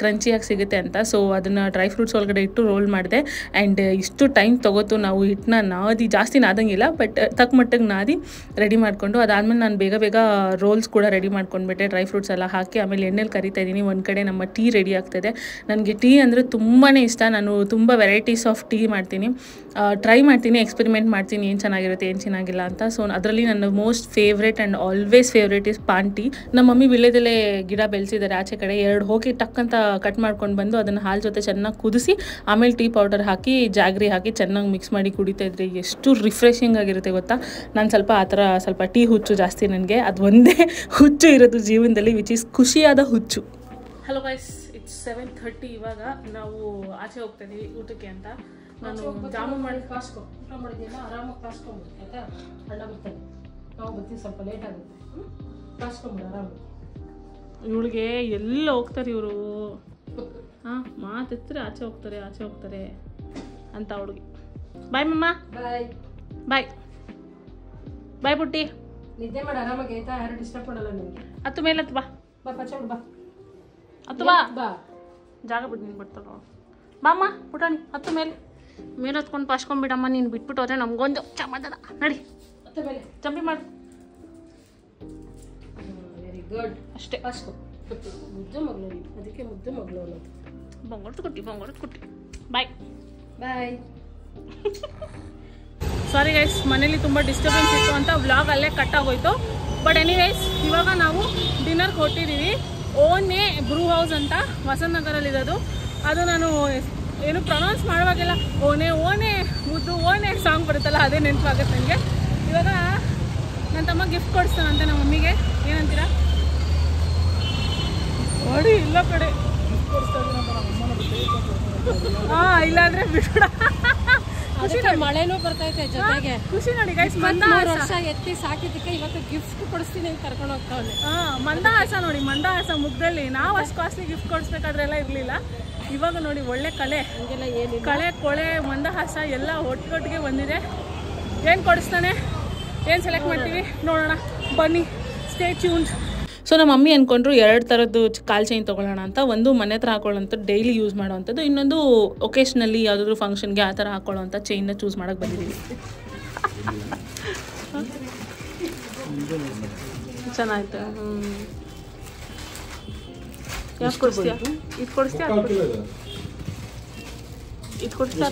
ಕ್ರಂಚಿಯಾಗಿ ಸಿಗುತ್ತೆ ಅಂತ. ಸೊ ಅದನ್ನು ಡ್ರೈ ಫ್ರೂಟ್ಸ್ ಒಳಗಡೆ ಇಟ್ಟು ರೋಲ್ ಮಾಡಿದೆ. ಆ್ಯಂಡ್ ಇಷ್ಟು ಟೈಮ್ ತೊಗೋತು ನಾವು ಹಿಟ್ಟನ್ನ ನಾದಿ, ಜಾಸ್ತಿ ನಾದಂಗಿಲ್ಲ ಬಟ್ ತಕ್ಕ ಮಟ್ಟಿಗೆ ನಾದಿ ರೆಡಿ ಮಾಡಿಕೊಂಡು ಅದಾದಮೇಲೆ ನಾನು ಬೇಗ ರೋಲ್ಸ್ ಕೂಡ ರೆಡಿ ಮಾಡ್ಕೊಂಡ್ಬಿಟ್ಟೆ. ಡ್ರೈ ಫ್ರೂಟ್ಸ್ ಎಲ್ಲ ಹಾಕಿ ಹಾಕಿ ಆಮೇಲೆ ಎಣ್ಣೆಲಿ ಕರಿತಾ ಇದ್ದೀನಿ. ಒಂದು ಕಡೆ ನಮ್ಮ ಟೀ ರೆಡಿ ಆಗ್ತಾಯಿದೆ. ನನಗೆ ಟೀ ಅಂದರೆ ತುಂಬಾ ಇಷ್ಟ. ನಾನು ತುಂಬ ವೆರೈಟೀಸ್ ಆಫ್ ಟೀ ಮಾಡ್ತೀನಿ, ಟ್ರೈ ಮಾಡ್ತೀನಿ, ಎಕ್ಸ್ಪೆರಿಮೆಂಟ್ ಮಾಡ್ತೀನಿ ಏನು ಚೆನ್ನಾಗಿರುತ್ತೆ ಏನು ಚೆನ್ನಾಗಿಲ್ಲ ಅಂತ. ಸೊ ಅದರಲ್ಲಿ ನನ್ನ most favourite and always favourite is PAN tea. ನಮ್ಮ ಮಮ್ಮಿ ವಿಳ್ಯದೆಲೆ ಗಿಡ ಬೆಳೆಸಿದ್ದಾರೆ ಆಚೆ ಕಡೆ. 2 ಹೋಗಿ ಟಕ್ ಅಂತ ಕಟ್ ಮಾಡ್ಕೊಂಡು ಬಂದು ಅದನ್ನು ಹಾಲು ಜೊತೆ ಚೆನ್ನಾಗಿ ಕುದಿಸಿ ಆಮೇಲೆ ಟೀ ಪೌಡರ್ ಹಾಕಿ ಜಾಗ್ರಿ ಹಾಕಿ ಚೆನ್ನಾಗಿ ಮಿಕ್ಸ್ ಮಾಡಿ ಕುಡಿತಾ ಇದ್ರೆ ಎಷ್ಟು ರಿಫ್ರೆಶಿಂಗ್ ಆಗಿರುತ್ತೆ ಗೊತ್ತಾ. ನಾನು ಸ್ವಲ್ಪ ಟೀ ಹುಚ್ಚು ಜಾಸ್ತಿ, ನನಗೆ ಅದು ಒಂದೇ ಹುಚ್ಚು ಇರೋದು ಜೀವನದಲ್ಲಿ, ವಿಚ್ ಈಸ್ ಖುಷಿಯಾದ ಹುಚ್ಚು. Hello guys, it's 7:30. ಇವಾಗ ನಾವು ಆಚೆ ಹೋಗ್ತಾ ಇದೀವಿ ಊಟಕ್ಕೆ ಅಂತ. ನಾನು ಜಾಮೂನ್ ಮಾಡಿ ಕಾಸ್ಕೊ ಊಟ ಮಾಡಿದ್ಯಲ್ಲ, ಆರಾಮಾಗಿ ಕಾಸ್ಕೊಂಬಿಡು ಆಯ್ತಾ. ಅಣ್ಣ ಬರ್ತಾನೆ, ನಾವು ಬರ್ತೀವಿ, ಸ್ವಲ್ಪ ಲೇಟ್ ಆಗುತ್ತೆ. ಕಾಸ್ಕೊಂಬಿಡು ಆರಾಮಾಗಿ. ಇವಳಿಗೆ ಎಲ್ಲ ಹೋಗ್ತಾರೆ ಇವರು, ಹಾಂ ಮಾತೆತ್ತರೆ ಆಚೆ ಹೋಗ್ತಾರೆ ಅಂತ ಹುಡುಗಿ. ಬಾಯ್ ಮಮ್ಮ. ಬಾಯ್ ಪುಟ್ಟಿ. ನಿದ್ದೆ ಮಾಡಿ ಆರಾಮಾಗಿ ಆಯ್ತಾ, ಯಾರು ಡಿಸ್ಟರ್ಬ್ ಮಾಡಲ್ಲ ನಿಮಗೆ. ಹತ್ತು ಮೇಲೆ ಹತ್ತು ಬಾ ಪಚ್ಚ ಬಾ, ಹತ್ತು ಬಾ. ಜಾಗ ಬಿಟ್ಟು ನೀನು ಬಿಡ್ತಾರ ಬಾಮ್ಮ ಪುಟಾಣಿ. ಹತ್ತು ಮೇಲೆ ಹತ್ಕೊಂಡು ಪಾಸ್ಕೊಂಡ್ಬಿಡಮ್ಮ. ನೀನು ಬಿಟ್ಬಿಟ್ಟು ಹೋದ್ರೆ ನಮಗೊಂದು ಸಮಾಧಾನ. ನಡಿ ಹತ್ತು ಮೇಲೆ ಚಂಪಿ ಮಾಡು. Very good. ಅಷ್ಟೇ. ಪಾಸ್ಕೊ. ಮುದ್ದು ಮಗಳು, ಅದಕ್ಕೆ ಮುದ್ದು ಮಗಳು ಅನ್ನೋದು. ಬಂಗೊಡ್ದು ಕುಟ್ಟಿ. ಬಾಯ್. ಸಾರಿ ಗೈಸ್, ಮನೇಲಿ ತುಂಬ ಡಿಸ್ಟರ್ಬೆನ್ಸ್ ಇತ್ತು ಅಂತ ವ್ಲಾಗ್ ಅಲ್ಲೇ ಕಟ್ ಆಗೋಯ್ತು. ಬಟ್ ಎನಿವೇಸ್ ಇವಾಗ ನಾವು ಡಿನ್ನರ್ಗೆ ಹೊಟ್ಟಿದ್ದೀವಿ. ಓನೆ ಬ್ರೂ ಹೌಸ್ ಅಂತ ವಸಂತ ನಗರಲ್ಲಿರೋದು. ಅದು ನಾನು ಏನು ಪ್ರೊನೌನ್ಸ್ ಮಾಡುವಾಗೆಲ್ಲ ಓನೆ ಮುದ್ದು ಓನೆ ಸಾಂಗ್ ಬರುತ್ತಲ್ಲ, ಅದೇ ನೆನಪಾಗುತ್ತೆ ನನಗೆ. ಇವಾಗ ನನ್ನ ತಮ್ಮ ಗಿಫ್ಟ್ ಕೊಡಿಸ್ತಾನಂತೆ ನಮ್ಮ ಮಮ್ಮಿಗೆ. ಏನಂತೀರಾ? ನೋಡಿ ಇಲ್ಲ ಕಡೆ ಇಲ್ಲಾಂದ್ರೆ ಬಿಡ. ಖುಷಿ ನೋಡಿ, ಮಳೆನೂ ಬರ್ತೈತೆ ಜೊತೆಗೆ. ಖುಷಿ ನೋಡಿ ಗೈಸ್, 3 ವರ್ಷ ಎತ್ತಿ ಸಾಕಿದ್ದಕ್ಕೆ ಇವತ್ತು ಗಿಫ್ಟ್ ಕೊಡಿಸ್ತೀನಿ ಅಂತ ಕರ್ಕೊಂಡು ಹೋಗ್ತಾವನೆ. ಮಂದಹಾಸ ನೋಡಿ, ಮಂದಹಾಸ ಮುಖದಲ್ಲಿ. ನಾವು ಅಷ್ಟು ಕಾಸ್ಟ್ಲಿ ಗಿಫ್ಟ್ ಕೊಡಿಸ್ಬೇಕಾದ್ರೆಲ್ಲ ಇರಲಿಲ್ಲ. ಇವಾಗ ನೋಡಿ ಒಳ್ಳೆ ಕಲೆ, ಹಂಗೆಲ್ಲ ಏನಿಲ್ಲ, ಕಳೆ ಕೊಳೆ ಮಂದಹಾಸ ಎಲ್ಲ ಒಟ್ಟಿಗೆ ಬಂದಿದೆ. ಏನು ಕೊಡಿಸ್ತಾನೆ, ಏನು ಸೆಲೆಕ್ಟ್ ಮಾಡ್ತೀವಿ ನೋಡೋಣ ಬನ್ನಿ, ಸ್ಟೇ ಟ್ಯೂನ್ಡ್. ಸೊ ನಮ್ಮ ಮಮ್ಮಿ ಅಂದ್ಕೊಂಡ್ರು 2 ಥರದ್ದು ಕಾಲ್ ಚೈನ್ ತೊಗೊಳ್ಳೋಣ ಅಂತ. ಒಂದು ಮನೆ ಹತ್ರ ಹಾಕೊಳ್ಳೋಂಥದ್ದು, ಡೈಲಿ ಯೂಸ್ ಮಾಡೋವಂಥದ್ದು. ಇನ್ನೊಂದು ಒಕೇಶ್ನಲ್ಲಿ ಯಾವುದಾದ್ರೂ ಫಂಕ್ಷನ್ಗೆ ಆ ಥರ ಹಾಕೊಳ್ಳೋವಂಥ ಚೈನ್ನ ಚೂಸ್ ಮಾಡೋಕ್ಕೆ ಬಂದಿದ್ದೀವಿ. ಚೆನ್ನಾಯ್ತು. ಯಾಕೆ ಕೊಡಿಸ್ತೀಯಾ? ಇದು ಕೊಡಿಸ್ತೀಯಾ? ಇದು ಕೊಡಿಸ್ತೀಯಾ?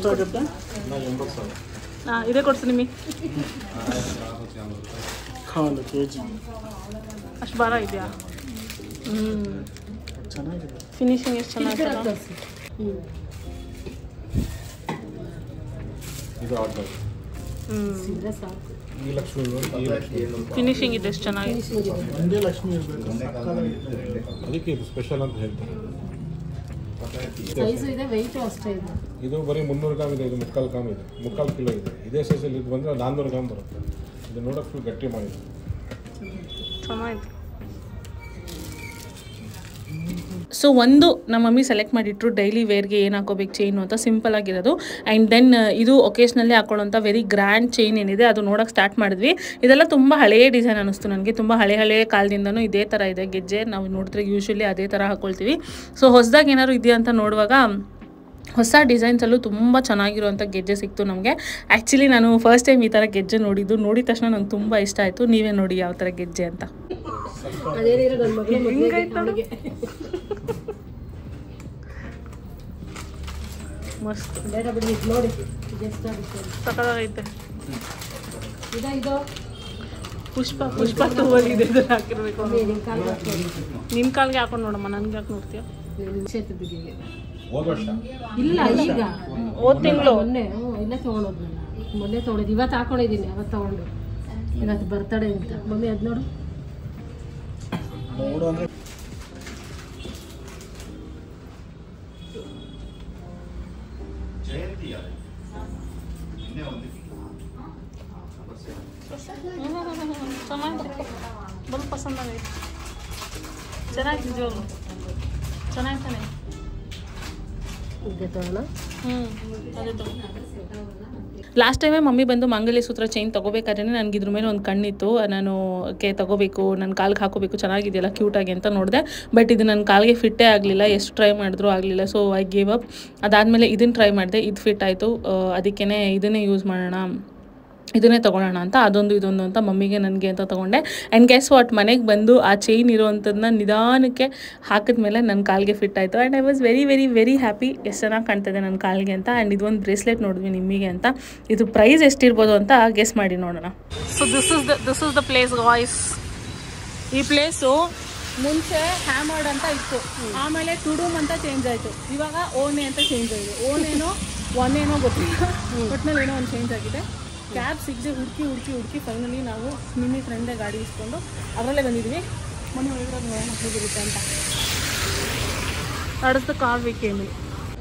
ಹಾಂ, ಇದೇ ಕೊಡಿಸ್ತೀನಿ ನಿಮಗೆ. ಅಷ್ಟು ಭಾರ ಇದೆಯಾ? ಫಿನಿಶಿಂಗ್ ಎಷ್ಟು ಚೆನ್ನಾಗಿದೆ. ಫಿನಿಶಿಂಗ್ ಇದೆ ಎಷ್ಟು ಚೆನ್ನಾಗಿದೆ. ಅದಕ್ಕೆ ಇದು ಸ್ಪೆಷಲ್ ಅಂತ ಹೇಳ್ತಾರೆ. ಸೈಜ್ ಇದೆ, ವೆಯ್ಟ್ ಅಷ್ಟೇ ಇದೆ. ಇದು ಬರೀ 300 ಗ್ರಾಮ್ ಇದೆ, ಇದು 3/4 ಗ್ರಾಮ್ ಇದೆ, 3/4 ಕಿಲೋ ಇದೆ. ಇದೇ ಸೈಜಲ್ಲಿ ಇದು ಬಂದರೆ 400 ಗ್ರಾಮ್ ಬರುತ್ತೆ. ಇದು ನೋಡೋಕೆ ಫುಲ್ ಗಟ್ಟಿ ಮಾಡಿದೆ, ಚೆನ್ನಾಗಿದೆ. ಸೊ ಒಂದು ನಮ್ಮ ಮಮ್ಮಿ ಸೆಲೆಕ್ಟ್ ಮಾಡಿಟ್ರು ಡೈಲಿ ವೇರ್ಗೆ ಏನು ಹಾಕೋಬೇಕು ಚೈನು ಅಂತ, ಸಿಂಪಲ್ ಆಗಿರೋದು. ಆ್ಯಂಡ್ ದೆನ್ ಇದು ಒಕೇಶ್ನಲ್ಲಿ ಹಾಕೊಳ್ಳೋಂಥ ವೆರಿ ಗ್ರ್ಯಾಂಡ್ ಚೈನ್ ಏನಿದೆ ಅದು ನೋಡೋಕೆ ಸ್ಟಾರ್ಟ್ ಮಾಡಿದ್ವಿ. ಇದೆಲ್ಲ ತುಂಬ ಹಳೆಯ ಡಿಸೈನ್ ಅನ್ನಿಸ್ತು ನನಗೆ. ತುಂಬ ಹಳೆಯ ಕಾಲದಿಂದನೂ ಇದೇ ಥರ ಇದೆ ಗೆಜ್ಜೆ. ನಾವು ನೋಡಿದ್ರೆ ಯೂಶ್ವಲಿ ಅದೇ ಥರ ಹಾಕ್ಕೊಳ್ತೀವಿ. ಸೊ ಹೊಸದಾಗಿ ಏನಾದ್ರು ಇದೆಯಾ ಅಂತ ನೋಡುವಾಗ ಹೊಸ ಡಿಸೈನ್ಸಲ್ಲೂ ತುಂಬ ಚೆನ್ನಾಗಿರುವಂಥ ಗೆಜ್ಜೆ ಸಿಕ್ತು ನಮಗೆ. ಆ್ಯಕ್ಚುಲಿ ನಾನು ಫಸ್ಟ್ ಟೈಮ್ ಈ ಥರ ಗೆಜ್ಜೆ ನೋಡಿದ ತಕ್ಷಣ ನಂಗೆ ತುಂಬ ಇಷ್ಟ ಆಯಿತು. ನೀವೇ ನೋಡಿ ಯಾವ ಥರ ಗೆಜ್ಜೆ ಅಂತ. ಮಸ್ತ್ ನೋಡಿ, ಸಕ್ಕತ್ತಾಗೈತೆ. ಪುಷ್ಪ ತೋಲಿದೆ ಹಾಕಿರ್ಬೇಕು. ನಿನ್ನ ಕಾಲ್ಗೆ ಹಾಕೊಂಡು ನೋಡಮ್ಮ, ನನಗೆ ಯಾಕೆ ನೋಡ್ತೀಯ? ಇಲ್ಲ, ಈಗ ಹೋದ ತಿಂಗಳು ಮೊನ್ನೆ ತೊಗೊಂಡಿದ್ದು. ಇವತ್ತು ಹಾಕೊಂಡಿದ್ದೀನಿ, ಅವತ್ತು ತೊಗೊಂಡು. ಇವತ್ತು ಬರ್ತಡೇ ಅಂತ ಮಮ್ಮಿ. ಅದು ನೋಡು, ಬಲ್ ಪಸಂದ್ ಆಗೈತೆ. ಚೆನ್ನಾಗಿ ಜೋರು ಚೆನ್ನಾಗ್ತಾನೆ. ಇದೆ ತೊಗೊಳ್ಳೋಣ. ಅದೇ ಲಾಸ್ಟ್ ಟೈಮೇ ಮಮ್ಮಿ ಬಂದು ಮಂಗಲಿ ಸೂತ್ರ ಚೈನ್ ತೊಗೋಬೇಕಾದ್ರೆ ನನಗೆ ಇದ್ರ ಮೇಲೆ ಒಂದು ಕಣ್ಣಿತ್ತು. ನಾನು ತೊಗೋಬೇಕು, ನನ್ನ ಕಾಲಿಗೆ ಹಾಕೋಬೇಕು, ಚೆನ್ನಾಗಿದೆಯಲ್ಲ ಕ್ಯೂಟಾಗಿ ಅಂತ ನೋಡಿದೆ. ಬಟ್ ಇದು ನನ್ನ ಕಾಲಿಗೆ ಫಿಟ್ಟೇ ಆಗಲಿಲ್ಲ, ಎಷ್ಟು ಟ್ರೈ ಮಾಡಿದ್ರೂ ಆಗಲಿಲ್ಲ. So I gave up. ಅದಾದಮೇಲೆ ಇದನ್ನು ಟ್ರೈ ಮಾಡಿದೆ, ಇದು ಫಿಟ್ ಆಯಿತು. ಅದಕ್ಕೇ ಇದನ್ನೇ ಯೂಸ್ ಮಾಡೋಣ ಇದನ್ನೇ ತೊಗೊಳ್ಳೋಣ ಅಂತ, ಅದೊಂದು ಇದೊಂದು ಅಂತ ಮಮ್ಮಿಗೆ ನನಗೆ ಅಂತ ತೊಗೊಂಡೆ. ಆ್ಯಂಡ್ ಗೆಸ್ ವಾಟ್, ಮನೆಗೆ ಬಂದು ಆ ಚೈನ್ ಇರೋವಂಥದ್ದನ್ನ ನಿಧಾನಕ್ಕೆ ಹಾಕಿದ್ಮೇಲೆ ನನ್ನ ಕಾಲಿಗೆ ಫಿಟ್ ಆಯಿತು. And I was very very very happy. ಎಷ್ಟು ಚೆನ್ನಾಗಿ ಕಾಣ್ತಿದೆ ನನ್ನ ಕಾಲಿಗೆ ಅಂತ. ಆ್ಯಂಡ್ ಇದೊಂದು ಬ್ರೇಸ್ಲೆಟ್ ನೋಡಿದ್ವಿ ನಿಮಗೆ ಅಂತ. ಇದು ಪ್ರೈಸ್ ಎಷ್ಟಿರ್ಬೋದು ಅಂತ ಗೆಸ್ ಮಾಡಿ ನೋಡೋಣ. So this is the place guys. ಈ ಪ್ಲೇಸು ಮುಂಚೆ ಹ್ಯಾಮರ್ಡ್ ಅಂತ ಇತ್ತು, ಆಮೇಲೆ ಟುಡೂಮ್ ಅಂತ ಚೇಂಜ್ ಆಯಿತು, ಇವಾಗ ಓನೆ ಅಂತ ಚೇಂಜ್ ಆಗಿದೆ. ಓನೇನೋ ಒನ್ನೇನೋ ಗೊತ್ತಿಲ್ಲ, ಒಟ್ಟಿನಲ್ಲಿ ಏನೋ ಒಂದು ಚೇಂಜ್ ಆಗಿದೆ. ಕ್ಯಾಬ್ ಸಿಗದೆ ಹುಡುಕಿ ಫೈನಲಿ ನಾವು ನಿನ್ನೆ ಫ್ರೆಂಡೇ ಗಾಡಿ ಇಸ್ಕೊಂಡು ಅದರಲ್ಲೇ ಬಂದಿದ್ವಿ. ಮೊನ್ನೆ ಒಳಗಡೆ ಹೋಗಿರುತ್ತೆ ಅಂತ that's the car we came in.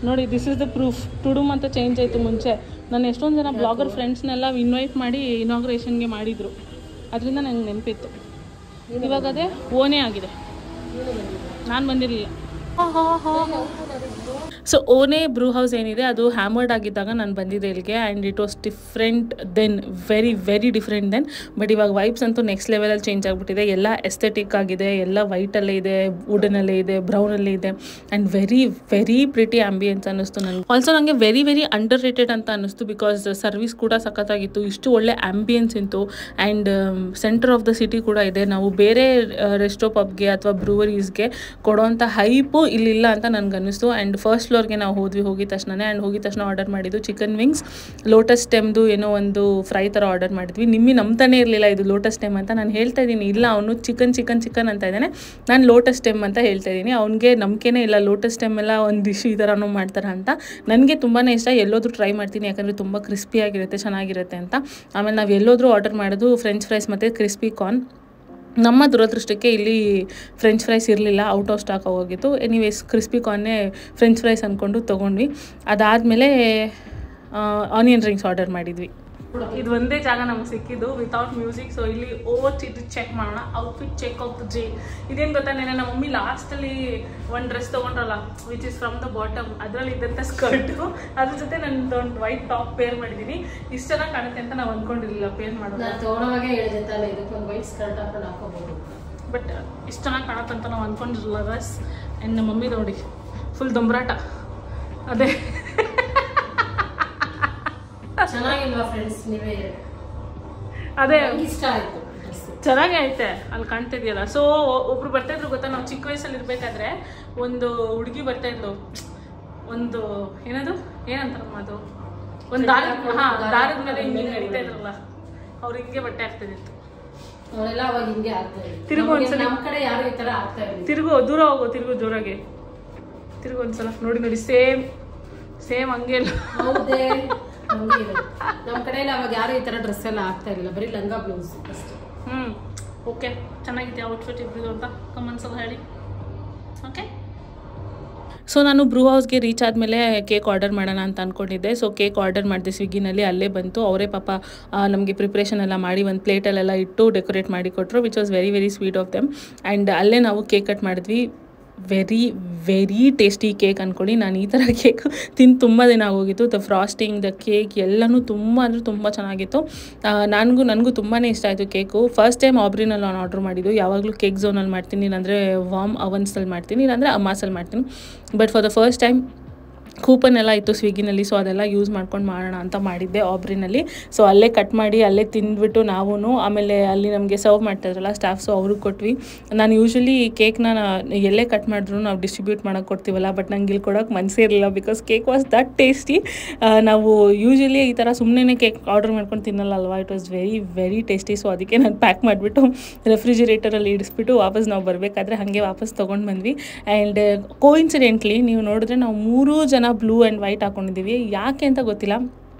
ನೋಡಿ, ದಿಸ್ ಇಸ್ ದ ಪ್ರೂಫ್. ಟುಡೂಮ್ ಅಂತ ಚೇಂಜ್ ಆಯಿತು. ಮುಂಚೆ ನಾನು ಎಷ್ಟೊಂದು ಜನ ಬ್ಲಾಗರ್ ಫ್ರೆಂಡ್ಸ್ನೆಲ್ಲ ಇನ್ವೈಟ್ ಮಾಡಿ ಇನಾಗ್ರೇಷನ್ಗೆ ಮಾಡಿದರು, ಅದರಿಂದ ನಂಗೆ ನೆನಪಿತ್ತು. ಇವಾಗ ಅದೇ ಓನೇ ಆಗಿದೆ, ನಾನು ಬಂದಿರಲಿಲ್ಲ. ಸೊ ಓನೇ ಬ್ರೂ ಹೌಸ್ ಏನಿದೆ ಅದು ಹ್ಯಾಮರ್ಡ್ ಆಗಿದ್ದಾಗ ನಾನು ಬಂದಿದ್ದೆ ಇಲ್ಲಿಗೆ. And it was different then, very very different then. But ಇವಾಗ ವೈಬ್ಸ್ ಅಂತೂ ನೆಕ್ಸ್ಟ್ ಲೆವೆಲಲ್ಲಿ ಚೇಂಜ್ ಆಗಿಬಿಟ್ಟಿದೆ. ಎಲ್ಲ ಎಸ್ಥೆಟಿಕ್ ಆಗಿದೆ, ಎಲ್ಲ ವೈಟಲ್ಲೇ ಇದೆ, ವುಡನಲ್ಲೇ ಇದೆ, ಬ್ರೌನಲ್ಲೇ ಇದೆ. And very very pretty ambience ಅನ್ನಿಸ್ತು ನನಗೆ. ಆಲ್ಸೋ ನನಗೆ ವೆರಿ ವೆರಿ ಅಂಡರ್ ರೇಟೆಡ್ ಅಂತ ಅನ್ನಿಸ್ತು, ಬಿಕಾಸ್ ಸರ್ವಿಸ್ ಕೂಡ ಸಖತ್ತಾಗಿತ್ತು, ಇಷ್ಟು ಒಳ್ಳೆ ಆಂಬಿಯನ್ಸ್ ಇತ್ತು. And centre of the city ಕೂಡ ಇದೆ. ನಾವು ಬೇರೆ ರೆಸ್ಟೋ ಪಬ್ಗೆ ಅಥವಾ ಬ್ರೂವರೀಸ್ಗೆ ಕೊಡೋವಂಥ ಹೈಪು ಇಲ್ಲಿಲ್ಲ ಅಂತ ನನಗೆ ಅನ್ನಿಸ್ತು. ಆ್ಯಂಡ್ ಫಸ್ಟ್ ಫ್ಲೋರ್ಗೆ ನಾವು ಹೋಗಿದ ತಕ್ಷಣ ಆರ್ಡರ್ ಮಾಡಿದ್ದು ಚಿಕನ್ ವಿಂಗ್ಸ್, ಲೋಟಸ್ ಸ್ಟೆಮ್ದು ಏನೋ ಒಂದು ಫ್ರೈ ಥರ ಆರ್ಡರ್ ಮಾಡಿದ್ವಿ. ನಂಬ್ತಾನೆ ಇರಲಿಲ್ಲ ಇದು ಲೋಟಸ್ ಸ್ಟೆಮ್ ಅಂತ. ನಾನು ಹೇಳ್ತಾ ಇದ್ದೀನಿ, ಇಲ್ಲ ಅವನು ಚಿಕನ್ ಅಂತ ಇದ್ದಾನೆ, ನಾನು ಲೋಟಸ್ ಸ್ಟೆಮ್ ಅಂತ ಹೇಳ್ತಾ ಇದ್ದೀನಿ. ಅವ್ನಿಗೆ ನಂಬಿಕೆನೇ ಇಲ್ಲ, ಲೋಟಸ್ ಸ್ಟೆಮ್ ಎಲ್ಲ ಒಂದು ಡಿಶ್ ಈ ಥರನೂ ಮಾಡ್ತಾರೆ ಅಂತ. ನನಗೆ ತುಂಬಾ ಇಷ್ಟ, ಎಲ್ಲೋದ್ರೂ ಟ್ರೈ ಮಾಡ್ತೀನಿ, ಯಾಕಂದರೆ ತುಂಬ ಕ್ರಿಸ್ಪಿಯಾಗಿರುತ್ತೆ, ಚೆನ್ನಾಗಿರುತ್ತೆ ಅಂತ. ಆಮೇಲೆ ನಾವು ಎಲ್ಲೋದ್ರೂ ಆರ್ಡರ್ ಮಾಡೋದು ಫ್ರೆಂಚ್ ಫ್ರೈಸ್ ಮತ್ತು ಕ್ರಿಸ್ಪಿ ಕಾರ್ನ್. ನಮ್ಮ ದುರದೃಷ್ಟಕ್ಕೆ ಇಲ್ಲಿ ಫ್ರೆಂಚ್ ಫ್ರೈಸ್ ಇರಲಿಲ್ಲ, ಔಟ್ ಆಫ್ ಸ್ಟಾಕ್ ಹೋಗಿತ್ತು. ಎನಿವೇಸ್ ಕ್ರಿಸ್ಪಿ ಕಾರ್ನೇ ಫ್ರೆಂಚ್ ಫ್ರೈಸ್ ಅಂದ್ಕೊಂಡು ತೊಗೊಂಡ್ವಿ. ಅದಾದಮೇಲೆ ಆನಿಯನ್ ರಿಂಗ್ಸ್ ಆರ್ಡರ್ ಮಾಡಿದ್ವಿ. ಇದು ಒಂದೇ ಜಾಗ ನಮ್ಗೆ ಸಿಕ್ಕಿದ್ದು ವಿತೌಟ್ ಮ್ಯೂಸಿಕ್. ಸೊ ಇಲ್ಲಿ ಇದು ಚೆಕ್ ಮಾಡೋಣ, outfit check of the day. ಇದೇನು ಗೊತ್ತಾ, ನೆನೆ ನಮ್ಮ ಮಮ್ಮಿ ಲಾಸ್ಟಲ್ಲಿ ಒಂದು ಡ್ರೆಸ್ ತೊಗೊಂಡ್ರಲ್ಲ, which is from the bottom, ಅದರಲ್ಲಿ ಇದ್ದಂಥ ಸ್ಕರ್ಟು, ಅದ್ರ ಜೊತೆ ನಂದು ಒಂದು ವೈಟ್ ಟಾಪ್ ಪೇರ್ ಮಾಡಿದ್ದೀನಿ. ಇಷ್ಟು ಚೆನ್ನಾಗಿ ಕಾಣುತ್ತೆ ಅಂತ ನಾವು ಅಂದ್ಕೊಂಡಿರಲಿಲ್ಲ ಪೇರ್ ಮಾಡೋದು. ತಗೊಳ್ಳೋವಾಗೆ ಹೇಳಿದೆ ತಾನೆ, ಇದಕ್ಕೊಂದು ವೈಟ್ ಸ್ಕರ್ಟ್ ಹಾಕೊಂಡು ಹಾಕೋಬಹುದು, ಬಟ್ ಇಷ್ಟು ಚೆನ್ನಾಗಿ ಕಾಣುತ್ತೆ ಅಂತ ನಾವು ಅಂದ್ಕೊಂಡಿರಲಿಲ್ಲ ಗಸ್. ಆ್ಯಂಡ್ ನಮ್ಮ ಮಮ್ಮಿ ನೋಡಿ ಫುಲ್ ದೊಂಬರಾಟ. ಅದೇ ಚೆನ್ನಾಗಿಲ್ವಾ ಫ್ರೆಂಡ್ಸ್? ನೀವೇ ಅದೇ ಇಷ್ಟ ಆಯ್ತು, ಚೆನ್ನಾಗೇ ಐತೆ, ಅಲ್ಲಿ ಕಾಣ್ತಿದ್ಯಲ್ಲ. ಸೊ ಒಬ್ರು ಬರ್ತಾಯಿದ್ರು ಗೊತ್ತಾ, ನಾವು ಚಿಕ್ಕ ವಯಸ್ಸಲ್ಲಿ ಇರಬೇಕಾದ್ರೆ ಒಂದು ಹುಡುಗಿ ಬರ್ತಾಯಿದ್ಲು, ಒಂದು ಏನಂತಾರಮ್ಮ ಅದು, ಒಂದು ದಾರದ ಮೇಲೆ ಹಿಂಗೆ ನಡೀತಾ ಇದ್ರಲ್ಲ, ಅವ್ರು ಹಿಂಗೆ ಬಟ್ಟೆ ಆಗ್ತಿದ್ದಿತ್ತು. ಅವರೆಲ್ಲ ಅವಾಗ ಹಿಂಗೆ ಆಗ್ತಾ ಇದ್ರು. ತಿರುಗು ಒಂದ್ಸಲ, ನಮ್ಮ ಕಡೆ ಯಾರು ಈ ಥರ ಆಗ್ತಾ ಇದ್ರು. ತಿರುಗು, ದೂರ ಹೋಗು, ತಿರುಗು ಜೋರಾಗಿ ತಿರುಗು ಒಂದ್ಸಲ. ನೋಡಿ ಸೇಮ್ ಹಂಗೆ ಇಲ್ಲ. ಹೌದೇ, ನಮ್ಮ ಕಡೆ ಎಲ್ಲ ಅವಾಗ ಯಾರು ಈ ಥರ ಡ್ರೆಸ್ ಎಲ್ಲ ಆಗ್ತಾ ಇರಲಿಲ್ಲ, ಬರೀ ಲಂಗ ಬ್ಲೌಸ್ ಅಷ್ಟೇ. ಓಕೆ, ಚೆನ್ನಾಗಿದೆ ಔಟ್ಫಿಟ್ ಇಬ್ಬರಿಗೂ ಅಂತ ಕಮೆಂಟ್ಸ್ ಎಲ್ಲ ಹೇಳಿ. ಓಕೆ, ಸೊ ನಾನು ಬ್ರೂ ಹೌಸ್ಗೆ ರೀಚ್ ಆದಮೇಲೆ ಕೇಕ್ ಆರ್ಡರ್ ಮಾಡೋಣ ಅಂತ ಅಂದ್ಕೊಂಡಿದ್ದೆ. ಸೊ ಕೇಕ್ ಆರ್ಡರ್ ಮಾಡಿದೆ ಸ್ವಿಗ್ಗಿನಲ್ಲಿ, ಅಲ್ಲೇ ಬಂತು. ಅವರೇ ಪಾಪ ನಮಗೆ ಪ್ರಿಪ್ರೇಷನ್ ಎಲ್ಲ ಮಾಡಿ ಒಂದು ಪ್ಲೇಟಲ್ಲೆಲ್ಲ ಇಟ್ಟು ಡೆಕೋರೇಟ್ ಮಾಡಿ ಕೊಟ್ಟರು, which was very very sweet of them. And ಅಲ್ಲೇ ನಾವು ಕೇಕ್ ಕಟ್ ಮಾಡಿದ್ವಿ. ವೆರಿ ವೆರಿ ಟೇಸ್ಟಿ ಕೇಕ್ ಅಂದ್ಕೊಳ್ಳಿ. ನಾನು ಈ ಥರ ಕೇಕ್ ತಿಂದು ತುಂಬ ದಿನ ಆಗೋಗಿತ್ತು. ದ ಫ್ರಾಸ್ಟಿಂಗ್, ದ ಕೇಕ್ ಎಲ್ಲನೂ ತುಂಬ ಅಂದರೆ ತುಂಬ ಚೆನ್ನಾಗಿತ್ತು. ನನಗೂ ತುಂಬಾ ಇಷ್ಟ ಆಯಿತು ಕೇಕು. ಫಸ್ಟ್ ಟೈಮ್ ಆಬ್ರಿನಲ್ಲಿ ನಾನು ಆರ್ಡ್ರ್ ಮಾಡಿದ್ದು. ಯಾವಾಗಲೂ ಕೇಕ್ ಝೋನಲ್ಲಿ ಮಾಡ್ತೀನಿ, ಇಲ್ಲಾಂದರೆ ವಾಮ್ ಅವನ್ಸಲ್ಲಿ ಮಾಡ್ತೀನಿ, ಇಲ್ಲಾಂದರೆ ಅಮ್ಮಾಸಲ್ಲಿ ಮಾಡ್ತೀನಿ. But for the first time coupon ಎಲ್ಲ ಇತ್ತು ಸ್ವಿಗ್ಗಿನಲ್ಲಿ, ಸೊ ಅದೆಲ್ಲ ಯೂಸ್ ಮಾಡ್ಕೊಂಡು ಮಾಡೋಣ ಅಂತ ಮಾಡಿದ್ದೆ ಆಬ್ರಿನಲ್ಲಿ. ಸೊ ಅಲ್ಲೇ ಕಟ್ ಮಾಡಿ ಅಲ್ಲೇ ತಿಂದ್ಬಿಟ್ಟು ನಾವು, ಆಮೇಲೆ ಅಲ್ಲಿ ನಮಗೆ ಸರ್ವ್ ಮಾಡ್ತಾಯಿದ್ರಲ್ಲ ಸ್ಟಾಫ್ಸು, ಅವ್ರಿಗೆ ಕೊಟ್ವಿ. ನಾನು ಯೂಶ್ವಲಿ ಕೇಕ್ನ ಎಲ್ಲೇ ಕಟ್ ಮಾಡಿದ್ರು ನಾವು ಡಿಸ್ಟ್ರಿಬ್ಯೂಟ್ ಮಾಡೋಕ್ಕೆ ಕೊಡ್ತೀವಲ್ಲ, ಬಟ್ ನಂಗೆ ಇಲ್ಲಿ ಕೊಡೋಕೆ ಮನಸ್ಸೇ ಇರಲಿಲ್ಲ, because cake was that tasty. ನಾವು ಯೂಶ್ವಲಿ ಈ ಥರ ಸುಮ್ಮನೆ ಕೇಕ್ ಆರ್ಡರ್ ಮಾಡ್ಕೊಂಡು ತಿನ್ನಲ್ಲ ಅಲ್ವಾ, it was very very tasty. So ಅದಕ್ಕೆ ನಾನು ಪ್ಯಾಕ್ ಮಾಡಿಬಿಟ್ಟು ರೆಫ್ರಿಜಿರೇಟರಲ್ಲಿ ಇಡಿಸ್ಬಿಟ್ಟು ವಾಪಸ್ ನಾವು ಬರಬೇಕಾದ್ರೆ ಹಾಗೆ ವಾಪಸ್ ತೊಗೊಂಡು ಬಂದ್ವಿ. ಆ್ಯಂಡ್ ಕೋಇನ್ಸಿಡೆಂಟ್ಲಿ ನೀವು ನೋಡಿದ್ರೆ ನಾವು 3 ಜನ ಬ್ಲೂ ಆ್ಯಂಡ್ ವೈಟ್ ಹಾಕ್ಕೊಂಡಿದ್ದೀವಿ. ಯಾಕೆ ಅಂತ ಗೊತ್ತಿಲ್ಲ,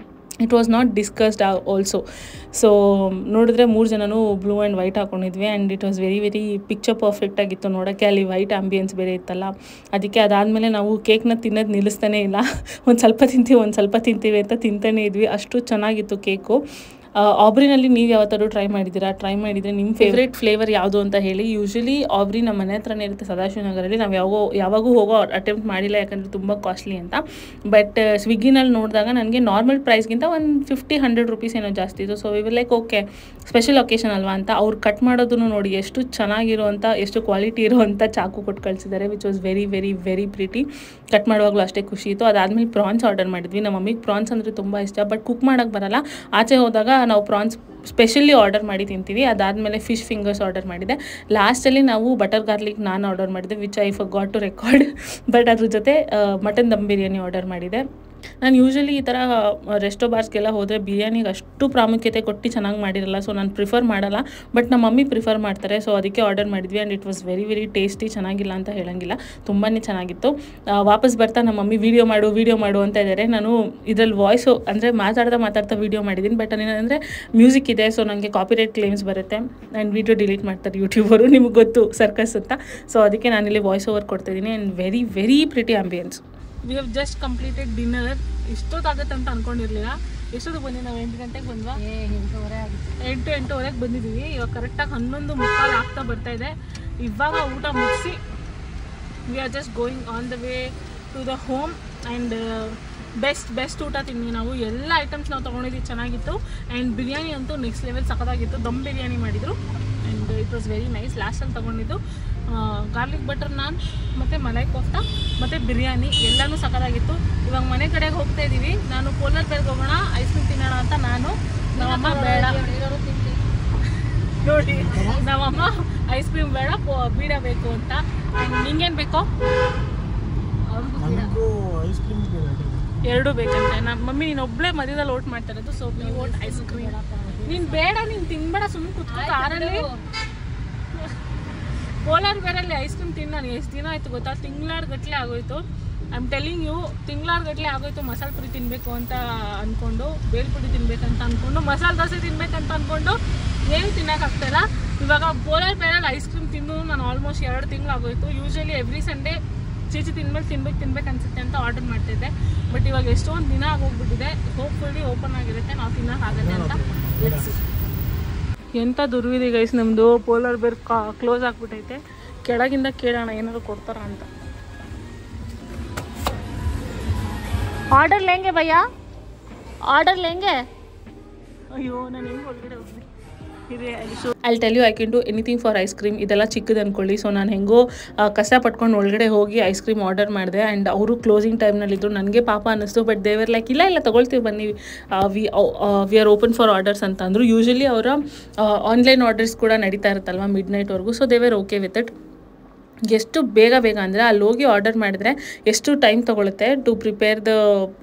it was not discussed also. So ನೋಡಿದ್ರೆ 3 ಜನನೂ ಬ್ಲೂ ಆ್ಯಂಡ್ ವೈಟ್ ಹಾಕ್ಕೊಂಡಿದ್ವಿ. And it was very very picture perfect ಆಗಿತ್ತು ನೋಡೋಕ್ಕೆ. ಅಲ್ಲಿ ವೈಟ್ ಆಂಬಿಯನ್ಸ್ ಬೇರೆ ಇತ್ತಲ್ಲ, ಅದಕ್ಕೆ ಅದಾದಮೇಲೆ ನಾವು ಕೇಕ್ನ ತಿನ್ನೋದು ನಿಲ್ಲಿಸ್ತಾನೇ ಇಲ್ಲ. ಒಂದು ಸ್ವಲ್ಪ ತಿಂತೀವಿ ಅಂತ ತಿಂತಾನೇ ಇದ್ವಿ, ಅಷ್ಟು ಚೆನ್ನಾಗಿತ್ತು ಕೇಕು. ಆಬ್ರಿನಲ್ಲಿ ನೀವು ಯಾವತ್ತಾದ್ರೂ ಟ್ರೈ ಮಾಡಿದರೆ ನಿಮ್ಮ ಫೇವ್ರೇಟ್ ಫ್ಲೇವರ್ ಯಾವುದು ಅಂತ ಹೇಳಿ. ಯೂಶ್ವಲಿ ಆಬ್ರಿ ನಮ್ಮ ಮನೆ ಹತ್ರನೇ ಇರುತ್ತೆ ಸದಾಶಿವನಗರಲ್ಲಿ. ನಾವು ಯಾವಾಗೂ ಹೋಗೋ ಅಟೆಂಪ್ಟ್ ಮಾಡಿಲ್ಲ, ಯಾಕಂದರೆ ತುಂಬ ಕಾಸ್ಟ್ಲಿ ಅಂತ. ಬಟ್ ಸ್ವಿಗ್ಗಿನಲ್ಲಿ ನೋಡಿದಾಗ ನನಗೆ ನಾರ್ಮಲ್ ಪ್ರೈಸ್ಗಿಂತ ಒಂದು 50-100 ರುಪೀಸ್ ಏನೋ ಜಾಸ್ತಿ ಇತ್ತು. ಸೊ ಇವ್ ಲೈಕ್ ಓಕೆ, ಸ್ಪೆಷಲ್ ಒಕೇಶನ್ ಅಲ್ವಾ ಅಂತ ಅವ್ರು ಕಟ್ ಮಾಡೋದನ್ನು ನೋಡಿ ಎಷ್ಟು ಚೆನ್ನಾಗಿರುವಂಥ, ಎಷ್ಟು ಕ್ವಾಲಿಟಿ ಇರುವಂಥ ಚಾಕು ಕೊಟ್ಟು ಕಳಿಸಿದ್ದಾರೆ, which was very very very pretty. Cut ಮಾಡುವಾಗಲೂ ಅಷ್ಟೇ ಖುಷಿ ಇತ್ತು. ಅದಾದಮೇಲೆ ಪ್ರಾನ್ಸ್ ಆರ್ಡರ್ ಮಾಡಿದ್ವಿ. ನಮ್ಮ ಮಮ್ಮಿಗೆ ಪ್ರಾನ್ಸ್ ಅಂದರೆ ತುಂಬ ಇಷ್ಟ, ಬಟ್ ಕುಕ್ ಮಾಡೋಕ್ಕೆ ಬರಲ್ಲ. ಆಚೆ ಹೋದಾಗ ನಾವು ಪ್ರಾನ್ಸ್ ಸ್ಪೆಷಲಿ ಆರ್ಡರ್ ಮಾಡಿ ತಿಂತೀವಿ. ಅದಾದಮೇಲೆ ಫಿಶ್ ಫಿಂಗರ್ಸ್ ಆರ್ಡರ್ ಮಾಡಿದೆ. ಲಾಸ್ಟಲ್ಲಿ ನಾವು ಬಟರ್ ಗಾರ್ಲಿಕ್ ನಾನ್ ಆರ್ಡರ್ ಮಾಡಿದೆ, which I forgot to record. But ಅದ್ರ ಜೊತೆ ಮಟನ್ ದಮ್ ಬಿರಿಯಾನಿ ಆರ್ಡರ್ ಮಾಡಿದೆ. ನಾನು ಯೂಶ್ವಲಿ ಈ ಥರ ರೆಸ್ಟೋ ಬಾರ್ಸ್ಗೆಲ್ಲ ಹೋದರೆ ಬಿರಿಯಾನಿಗೆ ಅಷ್ಟು ಪ್ರಾಮುಖ್ಯತೆ ಕೊಟ್ಟು ಚೆನ್ನಾಗಿ ಮಾಡಿರಲ್ಲ, ಸೊ ನಾನು ಪ್ರಿಫರ್ ಮಾಡಲ್ಲ. ಬಟ್ ನಮ್ಮ ಮಮ್ಮಿ ಪ್ರಿಫರ್ ಮಾಡ್ತಾರೆ, ಸೊ ಅದಕ್ಕೆ ಆರ್ಡರ್ ಮಾಡಿದ್ವಿ. And it was very very tasty. ಚೆನ್ನಾಗಿಲ್ಲ ಅಂತ ಹೇಳೋಂಗಿಲ್ಲ, ತುಂಬಾ ಚೆನ್ನಾಗಿತ್ತು. ವಾಪಸ್ ಬರ್ತಾ ನಮ್ಮ ಮಮ್ಮಿ ವೀಡಿಯೋ ಮಾಡು ಅಂತ ಇದ್ದಾರೆ. ನಾನು ಇದರಲ್ಲಿ ವಾಯ್ಸು ಅಂದರೆ ಮಾತಾಡ್ತಾ ವೀಡಿಯೋ ಮಾಡಿದ್ದೀನಿ. ಬಟ್ ಏನಂದರೆ ಮ್ಯೂಸಿಕ್ ಇದೆ, ಸೊ ನನಗೆ ಕಾಪಿರೈಟ್ ಕ್ಲೇಮ್ಸ್ ಬರುತ್ತೆ ಆ್ಯಂಡ್ ವೀಡಿಯೋ ಡಿಲೀಟ್ ಮಾಡ್ತಾರೆ ಯೂಟ್ಯೂಬರು. ನಿಮ್ಗೆ ಗೊತ್ತು ಸರ್ಕಸ್ ಅಂತ. ಸೊ ಅದಕ್ಕೆ ನಾನಿಲ್ಲಿ ವಾಯ್ಸ್ ಓವರ್ ಕೊಡ್ತಾಯಿದ್ದೀನಿ. And very very pretty ambience. We have just completed dinner. ಇಷ್ಟೊತ್ತಾಗುತ್ತೆ ಅಂತ ಅಂದ್ಕೊಂಡಿರಲಿಲ್ಲ. ಎಷ್ಟೊತ್ತು ಬಂದ್ವಿ ನಾವು? 8 ಗಂಟೆಗೆ ಬಂದ್ವಾ? 8:30 ಬಂದಿದ್ದೀವಿ. ಇವಾಗ ಕರೆಕ್ಟಾಗಿ 11:45 ಆಗ್ತಾ ಬರ್ತಾ ಇದೆ. ಇವಾಗ ಊಟ ಮುಗಿಸಿ we are just going on the way to the home. And best ಊಟ ತಿಂದ್ವಿ ನಾವು. ಎಲ್ಲ ಐಟಮ್ಸ್ ನಾವು ತೊಗೊಂಡಿದ್ದೀವಿ, ಚೆನ್ನಾಗಿತ್ತು. ಆ್ಯಂಡ್ ಬಿರಿಯಾನಿ ಅಂತೂ ನೆಕ್ಸ್ಟ್ ಲೆವೆಲ್ ಸಖತ್ತಾಗಿತ್ತು. ದಮ್ ಬಿರಿಯಾನಿ ಮಾಡಿದರು and it was very nice. ಲಾಸ್ಟಲ್ಲಿ ತೊಗೊಂಡಿದ್ದು ಗಾರ್ಲಿಕ್ ಬಟರ್ ನಾನ್ ಮತ್ತು ಮಲೈ ಕೋಫ್ತಾ ಮತ್ತು ಬಿರಿಯಾನಿ ಎಲ್ಲನೂ ಸಖತ್ತಾಗಿತ್ತು. ಇವಾಗ ಮನೆ ಕಡೆಗೆ ಹೋಗ್ತಾ ಇದ್ದೀವಿ. ನಾನು ಪೋಲಾರ್ ಬೇರ್ಗೆ ಹೋಗೋಣ, ಐಸ್ ಕ್ರೀಮ್ ತಿನ್ನೋಣ ಅಂತ. ನಮ್ಮಮ್ಮ ಬೇಡ ನೋಡಿ, ನಮ್ಮಮ್ಮ ಐಸ್ ಕ್ರೀಮ್ ಬೇಡ ಬೀಡ ಬೇಕು ಅಂತ. ನಿಂಗೇನು ಬೇಕೋ? ಎರಡೂ ಬೇಕಂತೆ. ನಮ್ಮ ಮಮ್ಮಿ ನೀನು ಒಬ್ಬಳೇ ಮಧ್ಯದಲ್ಲಿ ಓಟ್ ಮಾಡ್ತಾ ಇರೋದು. ಸೊ ನೀವು ಓಟ್ ಐಸ್ ಕ್ರೀಮ್. ನೀನು ಬೇಡ, ನೀನು ತಿನ್ಬೇಡ, ಸುಮ್ಮನೆ ಕುತ್ಕೋ ಕಾರಲ್ಲಿ. ಪೋಲಾರ್ ಬೇರಲ್ಲಿ ಐಸ್ ಕ್ರೀಮ್ ತಿನ್ನು. ನಾನು ಎಷ್ಟು ದಿನ ಆಯಿತು ಗೊತ್ತಾ? ತಿಂಗಳಾರ್ಗಟ್ಲೆ ಆಗೋಯ್ತು. ಐ ಆಮ್ ಟೆಲ್ಲಿಂಗ್ ಯು, ತಿಂಗಳಾರ್ಗಟ್ಲೆ ಆಗೋಯ್ತು ಮಸಾಲೆ ಪುರಿ ತಿನ್ನಬೇಕು ಅಂತ ಅಂದ್ಕೊಂಡು, ಬೇಲ್ಪುರಿ ತಿನ್ಬೇಕಂತ ಅಂದ್ಕೊಂಡು, ಮಸಾಲೆ ದೋಸೆ ತಿನ್ಬೇಕಂತ ಅಂದ್ಕೊಂಡು ಏನು ತಿನ್ನೋಕ್ಕಾಗ್ತಾಯಿಲ್ಲ. ಇವಾಗ ಪೋಲಾರ್ ಬೇರಲ್ಲಿ ಐಸ್ ಕ್ರೀಮ್ ತಿಂದು ನಾನು ಆಲ್ಮೋಸ್ಟ್ 2 ತಿಂಗಳು ಆಗೋಯ್ತು. ಯೂಶ್ವಲಿ ಎವ್ರಿ ಸಂಡೇ ಚೀಚಿ ತಿನ್ಬೇಕು ಅನ್ಸುತ್ತೆ ಅಂತ ಆರ್ಡರ್ ಮಾಡ್ತಿದ್ದೆ. ಬಟ್ ಇವಾಗ ಎಷ್ಟೊಂದು ದಿನ ಆಗೋಗ್ಬಿಟ್ಟಿದೆ. ಹೋಪ್ಫುಲಿ ಓಪನ್ ಆಗಿರುತ್ತೆ, ನಾವು ತಿನ್ನೋಕ್ಕಾಗತ್ತೆ ಅಂತ. ಎಂಥ ದುರ್ವಿಧಿ ಗೈಸ್ ನಮ್ಮದು. ಪೋಲಾರ್ ಬೇರ್ ಕ್ಲೋಸ್ ಆಗಿಬಿಟ್ಟೈತೆ. ಕೆಳಗಿಂದ ಕೇಳೋಣ ಏನಾದ್ರು ಕೊಡ್ತಾರ ಅಂತ. ಆರ್ಡರ್ ಲೇಂಗೆ ಭಯ್ಯ, ಆರ್ಡರ್ ಲೇಂಗೆ. ಅಯ್ಯೋ ನಾನು ಹೆಂಗೆ ಒಳಗಡೆ ಹೋಗ್ಲಿ. I'll tell you, I can do anything for ice cream. ಇದೆಲ್ಲ ಚಿಕ್ಕದು ಅಂದ್ಕೊಳ್ಳಿ. ಸೊ ನಾನು ಹೆಂಗೋ ಕಷ್ಟ ಪಟ್ಕೊಂಡು ಒಳಗಡೆ ಹೋಗಿ ಐಸ್ ಕ್ರೀಮ್ ಆರ್ಡರ್ ಮಾಡಿದೆ. ಆ್ಯಂಡ್ ಅವರು ಕ್ಲೋಸಿಂಗ್ ಟೈಮ್ನಲ್ಲಿದ್ದರು. ನನಗೆ ಪಾಪ ಅನ್ನಿಸ್ತು. ಬಟ್ ದೇವರ್ ಲೈಕ್ ಇಲ್ಲ ತೊಗೊಳ್ತೀವಿ ಬನ್ನಿ, we are open for orders ಅಂತ ಅಂದರು. ಯೂಶ್ವಲಿ ಅವರ ಆನ್ಲೈನ್ ಆರ್ಡರ್ಸ್ ಕೂಡ ನಡೀತಾ ಇರುತ್ತಲ್ವ ಮಿಡ್ನೈಟ್ವರೆಗೂ. So they were okay with it. ಎಷ್ಟು ಬೇಗ ಅಂದರೆ ಅಲ್ಲಿ ಹೋಗಿ ಆರ್ಡರ್ ಮಾಡಿದ್ರೆ ಎಷ್ಟು ಟೈಮ್ ತೊಗೊಳುತ್ತೆ to prepare the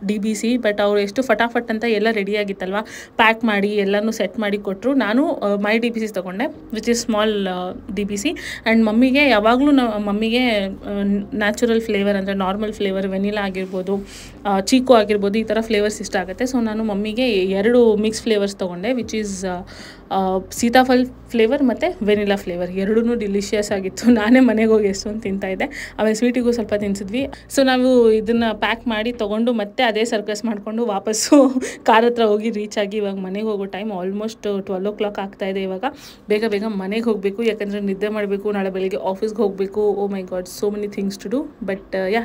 DBC. But ಅವರು ಎಷ್ಟು ಫಟಾಫಟ್ ಅಂತ ಎಲ್ಲ ರೆಡಿಯಾಗಿತ್ತಲ್ವ, ಪ್ಯಾಕ್ ಮಾಡಿ ಎಲ್ಲನೂ ಸೆಟ್ ಮಾಡಿ ಕೊಟ್ಟರು. ನಾನು ಮೈ DBC ತೊಗೊಂಡೆ, which is small DBC. And ಮಮ್ಮಿಗೆ ಯಾವಾಗಲೂ ಮಮ್ಮಿಗೆ ನ್ಯಾಚುರಲ್ ಫ್ಲೇವರ್ ಅಂದರೆ ನಾರ್ಮಲ್ ಫ್ಲೇವರ್, ವೆನಿಲಾ ಆಗಿರ್ಬೋದು, ಚೀಕು ಆಗಿರ್ಬೋದು, ಈ ಥರ ಫ್ಲೇವರ್ಸ್ ಇಷ್ಟ ಆಗುತ್ತೆ. ಸೊ ನಾನು ಮಮ್ಮಿಗೆ 2 ಮಿಕ್ಸ್ ಫ್ಲೇವರ್ಸ್ ತೊಗೊಂಡೆ, ವಿಚ್ ಈಸ್ ಸೀತಾಫಲ್ ಫ್ಲೇವರ್ ಮತ್ತು ವೆನಿಲಾ ಫ್ಲೇವರ್. ಎರಡೂ ಡಿಲಿಷಿಯಸ್ ಆಗಿತ್ತು. ನಾನೇ ಮನೆಗೆ ಹೋಗಿ ಎಷ್ಟೊಂದು ತಿಂತಾಯಿದ್ದೆ. ಆಮೇಲೆ ಸ್ವೀಟಿಗೂ ಸ್ವಲ್ಪ ತಿನ್ಸಿದ್ವಿ. ಸೊ ನಾವು ಇದನ್ನು ಪ್ಯಾಕ್ ಮಾಡಿ ತೊಗೊಂಡು ಮತ್ತೆ ಅದೇ ಸರ್ಕಸ್ ಮಾಡಿಕೊಂಡು ವಾಪಸ್ಸು ಕಾರ್ ಹತ್ರ ಹೋಗಿ ರೀಚ್ ಆಗಿ ಇವಾಗ ಮನೆಗೆ ಹೋಗೋ ಟೈಮ್ ಆಲ್ಮೋಸ್ಟ್ 12 o'clock ಆಗ್ತಾಯಿದೆ. ಇವಾಗ ಬೇಗ ಮನೆಗೆ ಹೋಗಬೇಕು, ಯಾಕಂದರೆ ನಿದ್ದೆ ಮಾಡಬೇಕು, ನಾಳೆ ಬೆಳಿಗ್ಗೆ ಆಫೀಸ್ಗೆ ಹೋಗಬೇಕು. Oh my god, so many things to do. But yeah,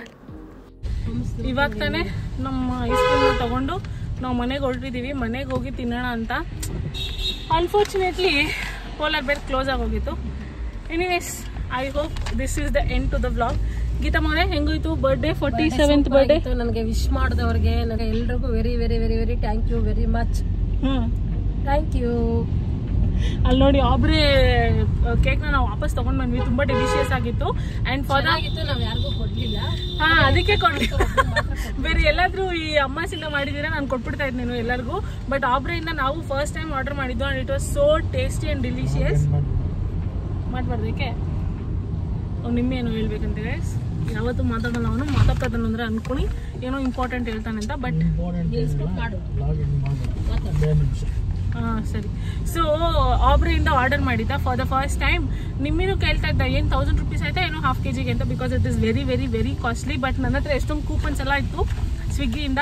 ಇವಾಗ ತಾನೇ ನಮ್ಮ ಐಸ್ ಕ್ರೀಮ್ನ ತೊಗೊಂಡು ನಾವು ಮನೆಗೆ ಹೊರಟಿದ್ದೀವಿ. ಮನೆಗೆ ಹೋಗಿ ತಿನ್ನೋಣ ಅಂತ. ಅನ್ಫಾರ್ಚುನೇಟ್ಲಿ ಪೋಲಾರ್ ಬೇರ್ ಕ್ಲೋಸ್ ಆಗೋಗಿತ್ತು. Anyways, I hope this is the end to the vlog. Geeta More, ಹೆಂಗೋಯ್ತು ಬರ್ಡೇ? 47th birthday. ನನಗೆ ವಿಶ್ ಮಾಡಿದವ್ರಿಗೆ ನನಗೆ ಎಲ್ರಿಗೂ very very very very thank you very much. Thank you. ಅಲ್ಲಿ ನೋಡಿ ಆಬ್ರೆ ಕೇಕ್ನ ನಾವು ವಾಪಸ್ ತೊಗೊಂಡು ಬಂದ್ವಿ. ತುಂಬ ಡೆಲಿಷಿಯಸ್ ಆಗಿತ್ತು. ಆ್ಯಂಡ್ ಫಾರ್ ನಾವು ಯಾರಿಗೂ ಕೊಡಲಿಲ್ಲ. ಹಾಂ, ಅದಕ್ಕೆ ಕೊಡಲಿಲ್ಲ. ಬೇರೆ ಎಲ್ಲಾದರೂ ಈ ಅಮ್ಮಾಸಿಲ್ಲ ಮಾಡಿದ್ದೀರಾ ನಾನು ಕೊಟ್ಬಿಡ್ತಾ ಇದ್ದೀನಿ ಎಲ್ಲರಿಗೂ. ಬಟ್ ಆಬ್ರೆಯಿಂದ ನಾವು ಫಸ್ಟ್ ಟೈಮ್ ಆರ್ಡರ್ ಮಾಡಿದ್ದು. And it was so tasty and delicious. ಮಾಡಬಾರ್ದಕ್ಕೆ ನಿಮ್ಮೇನು ಹೇಳ್ಬೇಕಂತ ಗೈಸ್. ಯಾವತ್ತೂ ಮಾತಾಡೋಣ, ಅವನು ಮಾತಾಡ್ತಾನೆ ಅಂದರೆ ಅನ್ಕೊಂಡು ಏನೋ ಇಂಪಾರ್ಟೆಂಟ್ ಹೇಳ್ತಾನೆ ಅಂತ. ಬಟ್ ಹಾಂ ಸರಿ. ಸೊ ಆಬ್ರೆಯಿಂದ ಆರ್ಡರ್ ಮಾಡಿದ್ದ ಫಾರ್ ದ ಫಸ್ಟ್ ಟೈಮ್. ನಿಮ್ಮೇನು ಕೇಳ್ತಾ ಇದ್ದ ಏನು 1000 rupees ಆಯ್ತಾ ಏನೋ ½ kg ಅಂತ, because it is very very very costly. But ನನ್ನ ಹತ್ರ ಎಷ್ಟೊಂದು ಕೂಪನ್ಸ್ ಎಲ್ಲ ಇತ್ತು ಸ್ವಿಗ್ಗಿಯಿಂದ.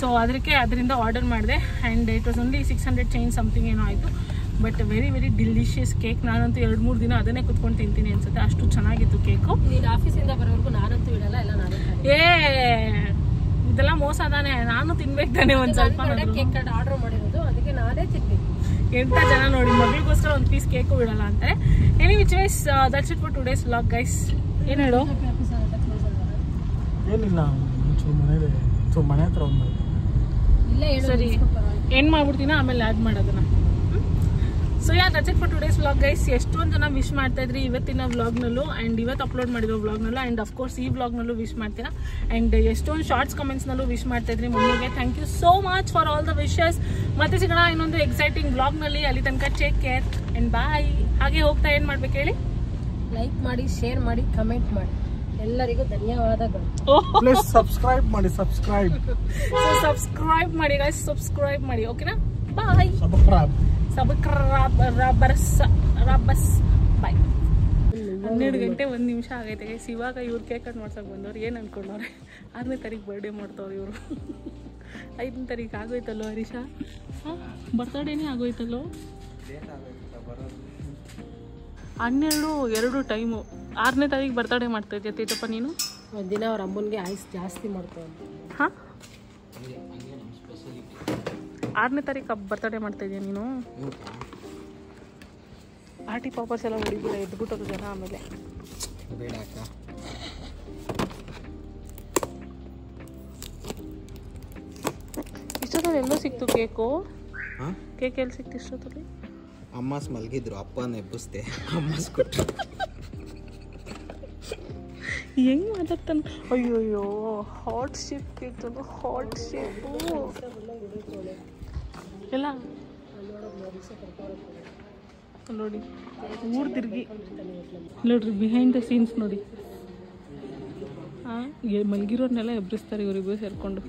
ಸೊ ಅದರಿಂದ ಆರ್ಡರ್ ಮಾಡಿದೆ. And it was only 600 change something ಏನೋ ಆಯಿತು. But very very delicious cake. ನಾನಂತೂ 2-3 ದಿನ ಅದನ್ನೇ ಕುತ್ಕೊಂಡು ತಿಂತೀನಿ ಅನ್ಸುತ್ತೆ, ಅಷ್ಟು ಚೆನ್ನಾಗಿತ್ತು ಕೇಕು. ನೀನು ಆಫೀಸಿಂದ ಬರೋವರೆಗೂ ನಾನಂತೂ ಇಡಲ್ಲ, ಎಲ್ಲ ನಾನೇ. ಇದೆಲ್ಲ ಮೋಸ ತಾನೆ, ನಾನು ತಿನ್ಬೇಕು ತಾನೆ ಒಂದು ಸ್ವಲ್ಪ. ಕೇಕ್ ಆರ್ಡರ್ ಮಾಡಿರೋದು, ಅದಕ್ಕೆ ನಾನೇ ತಿನ್ಬೇಕು. ಎಂಥ ಜನ ನೋಡಿ ಮಗಳಿಗೋಸ್ಕರ ಒಂದು ಪೀಸ್ ಕೇಕು ಬಿಡಲ್ಲ ಅಂತಾರೆ. Any which ways, that's it for today's vlog guys. ಏನು ಹೇಳು? ಏನಿಲ್ಲ, ಮನೆ ಹತ್ರ ಒಂದು ಇಲ್ಲ, ಸರಿ. ಎಂಡ್ ಮಾಡ್ಬಿಡ್ತೀನಿ, ಆಮೇಲೆ ಆ್ಯಡ್ ಮಾಡೋದನ್ನ. So that's it for today's vlog guys. ಎಷ್ಟೊಂದು ಜನ ವಿಶ್ ಮಾಡ್ತಾ ಇದ್ರಿ ಇವತ್ತಿನ ವ್ಲಾಗ್ನಲ್ಲೂ ಆ್ಯಂಡ್ ಇವತ್ತು ಅಪ್ಲೋಡ್ ಮಾಡಿರೋ ವ್ಲಾಗ್ನಲ್ಲೂ ಆ್ಯಂಡ್ ಅಫ್ಕೋರ್ಸ್ ಈ ವ್ಲಾಗ್ನಲ್ಲೂ ವಿಶ್ ಮಾಡ್ತೀರಾ ಆ್ಯಂಡ್ ಎಷ್ಟೊಂದು ಶಾರ್ಟ್ಸ್ ಕಮೆಂಟ್ಸ್ನಲ್ಲೂ ವಿಶ್ ಮಾಡ್ತಾ ಇದ್ರಿ ಮಮ್ಮಿಗೆ. Thank you so much for all the wishes. ಮತ್ತೆ ಸಿಗೋಣ ಇನ್ನೊಂದು ಎಕ್ಸೈಟಿಂಗ್ ವ್ಲಾಗ್ನಲ್ಲಿ. ಅಲ್ಲಿ ತನಕ ಟೇಕ್ ಕೇರ್ ಆ್ಯಂಡ್ ಬಾಯ್. ಹಾಗೆ ಹೋಗ್ತಾ ಏನು ಮಾಡ್ಬೇಕು ಹೇಳಿ? ಲೈಕ್ ಮಾಡಿ, ಶೇರ್ ಮಾಡಿ, ಕಮೆಂಟ್ ಮಾಡಿ. ಎಲ್ಲರಿಗೂ ಧನ್ಯವಾದಗಳು. ಪ್ಲೀಸ್ ಸಬ್ಸ್ಕ್ರೈಬ್ ಮಾಡಿ. ಸಬ್ಸ್ಕ್ರೈಬ್ ಮಾಡಿ ಗೈಸ್, ಸಬ್ಸ್ಕ್ರೈಬ್ ಮಾಡಿ. ಓಕೆನಾ? ಬಾಯ್. ಬಾಯ್. 12 ಗಂಟೆ 1 ನಿಮಿಷ ಆಗೈತೆ ಗೈಸ್. ಇವಾಗ ಇವ್ರು ಕೇಕ್ ಕಟ್ ಮಾಡ್ಸಕ್ಕೆ ಬಂದವ್ರು. ಏನು ಅನ್ಕೊಂಡವ್ರೆ? 6ನೇ ತಾರೀಕು ಬರ್ಡೇ ಮಾಡ್ತವ್ರು ಇವರು. 5ನೇ ತಾರೀಕು ಆಗೋಯ್ತಲ್ಲೋ ಹರೀಶಾ? ಬರ್ತಡೇನೇ ಆಗೋಯ್ತಲ್ಲೋ. 12 ಟೈಮು. 6ನೇ ತಾರೀಕು ಬರ್ತಡೇ ಮಾಡ್ತಾ ಇದ್ಯಾ ತೇಜಪ್ಪ ನೀನು? ಒಂದಿನ ಅವ್ರ ಅಮ್ಮನಿಗೆ ಆಯ್ಸ್ ಜಾಸ್ತಿ ಮಾಡ್ತಾರೆ. ಹಾಂ, 6ನೇ ತಾರೀಕು ಬರ್ತಡೇ ಮಾಡ್ತಾ ಇದೀಯ ನೀನು? ಪಾರ್ಟಿ ಪಾಪರ್ಸ್ ಎಲ್ಲ ಹೊಡಿಬಿಡ, ಎದ್ಬಿಟ್ಟರು ಜನ ಆಮೇಲೆ. ಬೇಡ ಅಕ್ಕ. ಇಷ್ಟೊತ್ತಲ್ಲಿ ಎಲ್ಲೋ ಸಿಕ್ತು ಕೇಕು? ಹಾಂ, ಕೇಕ್ ಎಲ್ಲಿ ಸಿಕ್ತು ಇಷ್ಟೊತ್ತಲ್ಲಿ? ಅಮ್ಮಸ್ ಮಲಗಿದ್ರು, ಅಪ್ಪನ ಎಬ್ಬಿಸ್ದೆ, ಅಮ್ಮಸ್ ಕೊಟ್ಟರು. ಹೆಂಗ್ ಮಾತಾಡ್ತಾನೆ? ಅಯ್ಯೋಯ್ಯೋ, hot shape cake, hot shape ಎಲ್ಲ ನೋಡಿ. ಊರು ತಿರುಗಿ ನೋಡ್ರಿ, ಬಿಹೈಂಡ್ ದ ಸೀನ್ಸ್ ನೋಡಿ. ಹಾಂ, ಮಲಗಿರೋರ್ನೆಲ್ಲ ಎಬ್ಬರಿಸ್ತಾರೆ ಇವರಿಗೂ ಸೇರಿಕೊಂಡು.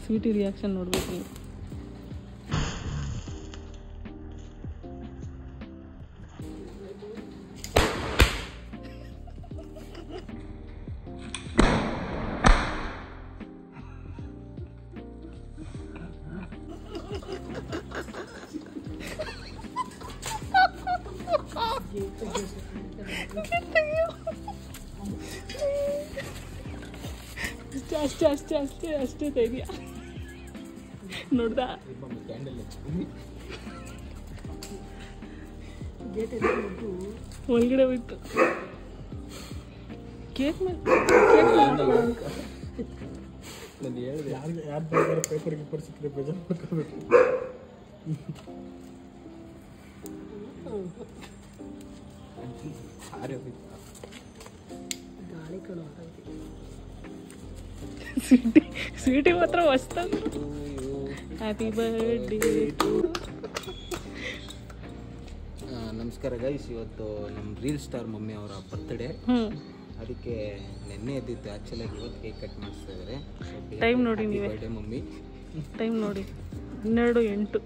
ಸ್ವೀಟಿ ರಿಯಾಕ್ಷನ್ ನೋಡ್ಬೇಕು ನೀವು. ಅಷ್ಟೇ ಧೈರ್ಯ. ನೋಡ್ದ ಒಳಗಡೆ ಹೋಯ್ತು ಕೇಕ್ ಮೇಲೆ. ಪೇಪರ್ ಗಿಪ್ಪರ್ ಸಿಕ್ಕರೆ ಬೇಜಾರು ಮಾಡ್ಕೋಬೇಕು. ಗಾಳಿ ಕಣ. ಸ್ವೀಟಿ ಮಾತ್ರ ಮಸ್ತ್. Happy birthday to. ನಮಸ್ಕಾರ ಗೈಸ್. ಇವತ್ತು ನಮ್ಮ ರೀಲ್ ಸ್ಟಾರ್ ಮಮ್ಮಿ ಅವರ ಬರ್ತ್ಡೇ. ಅದಕ್ಕೆ ನೆನ್ನೆ ಎದ್ದಿತ್ತು. ಆ್ಯಕ್ಚುಲಾಗಿ ಇವತ್ತು ಕೇಕ್ ಕಟ್ ಮಾಡಿಸ್ತಾ ಇದ್ದಾರೆ. ಟೈಮ್ ನೋಡಿ ನೀವೇ. Birthday mummy. ಟೈಮ್ ನೋಡಿ 12:08.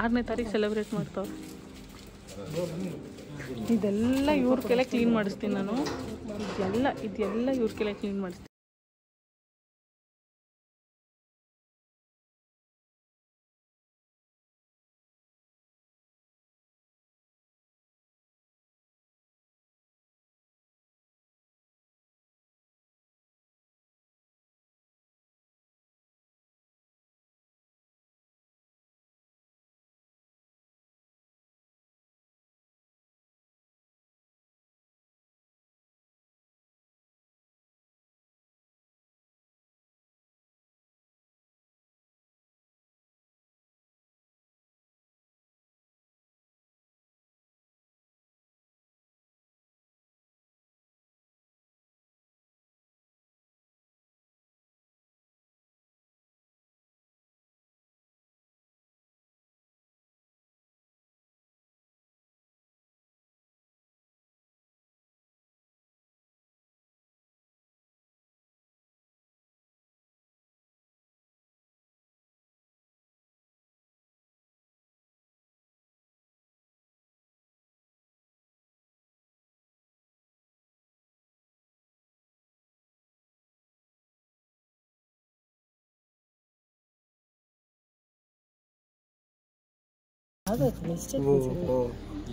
6ನೇ ತಾರೀಕು ಸೆಲೆಬ್ರೇಟ್ ಮಾಡ್ತಾವ್ರೆ. ಇದೆಲ್ಲ ಇವ್ರ ಕೆಲ ಕ್ಲೀನ್ ಮಾಡಿಸ್ತೀನಿ ನಾನು. ಇದೆಲ್ಲ ಇವ್ರ ಕೆಲ ಕ್ಲೀನ್ ಮಾಡಿಸ್ತೀನಿ.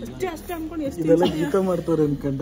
ಅಷ್ಟೇ ಅಷ್ಟೇ ಅನ್ಕೊಂಡು ಎಷ್ಟು ಇದೆಲ್ಲ ಗೀತ ಮಾಡ್ತಾರೆ ಅನ್ಕಂಡ.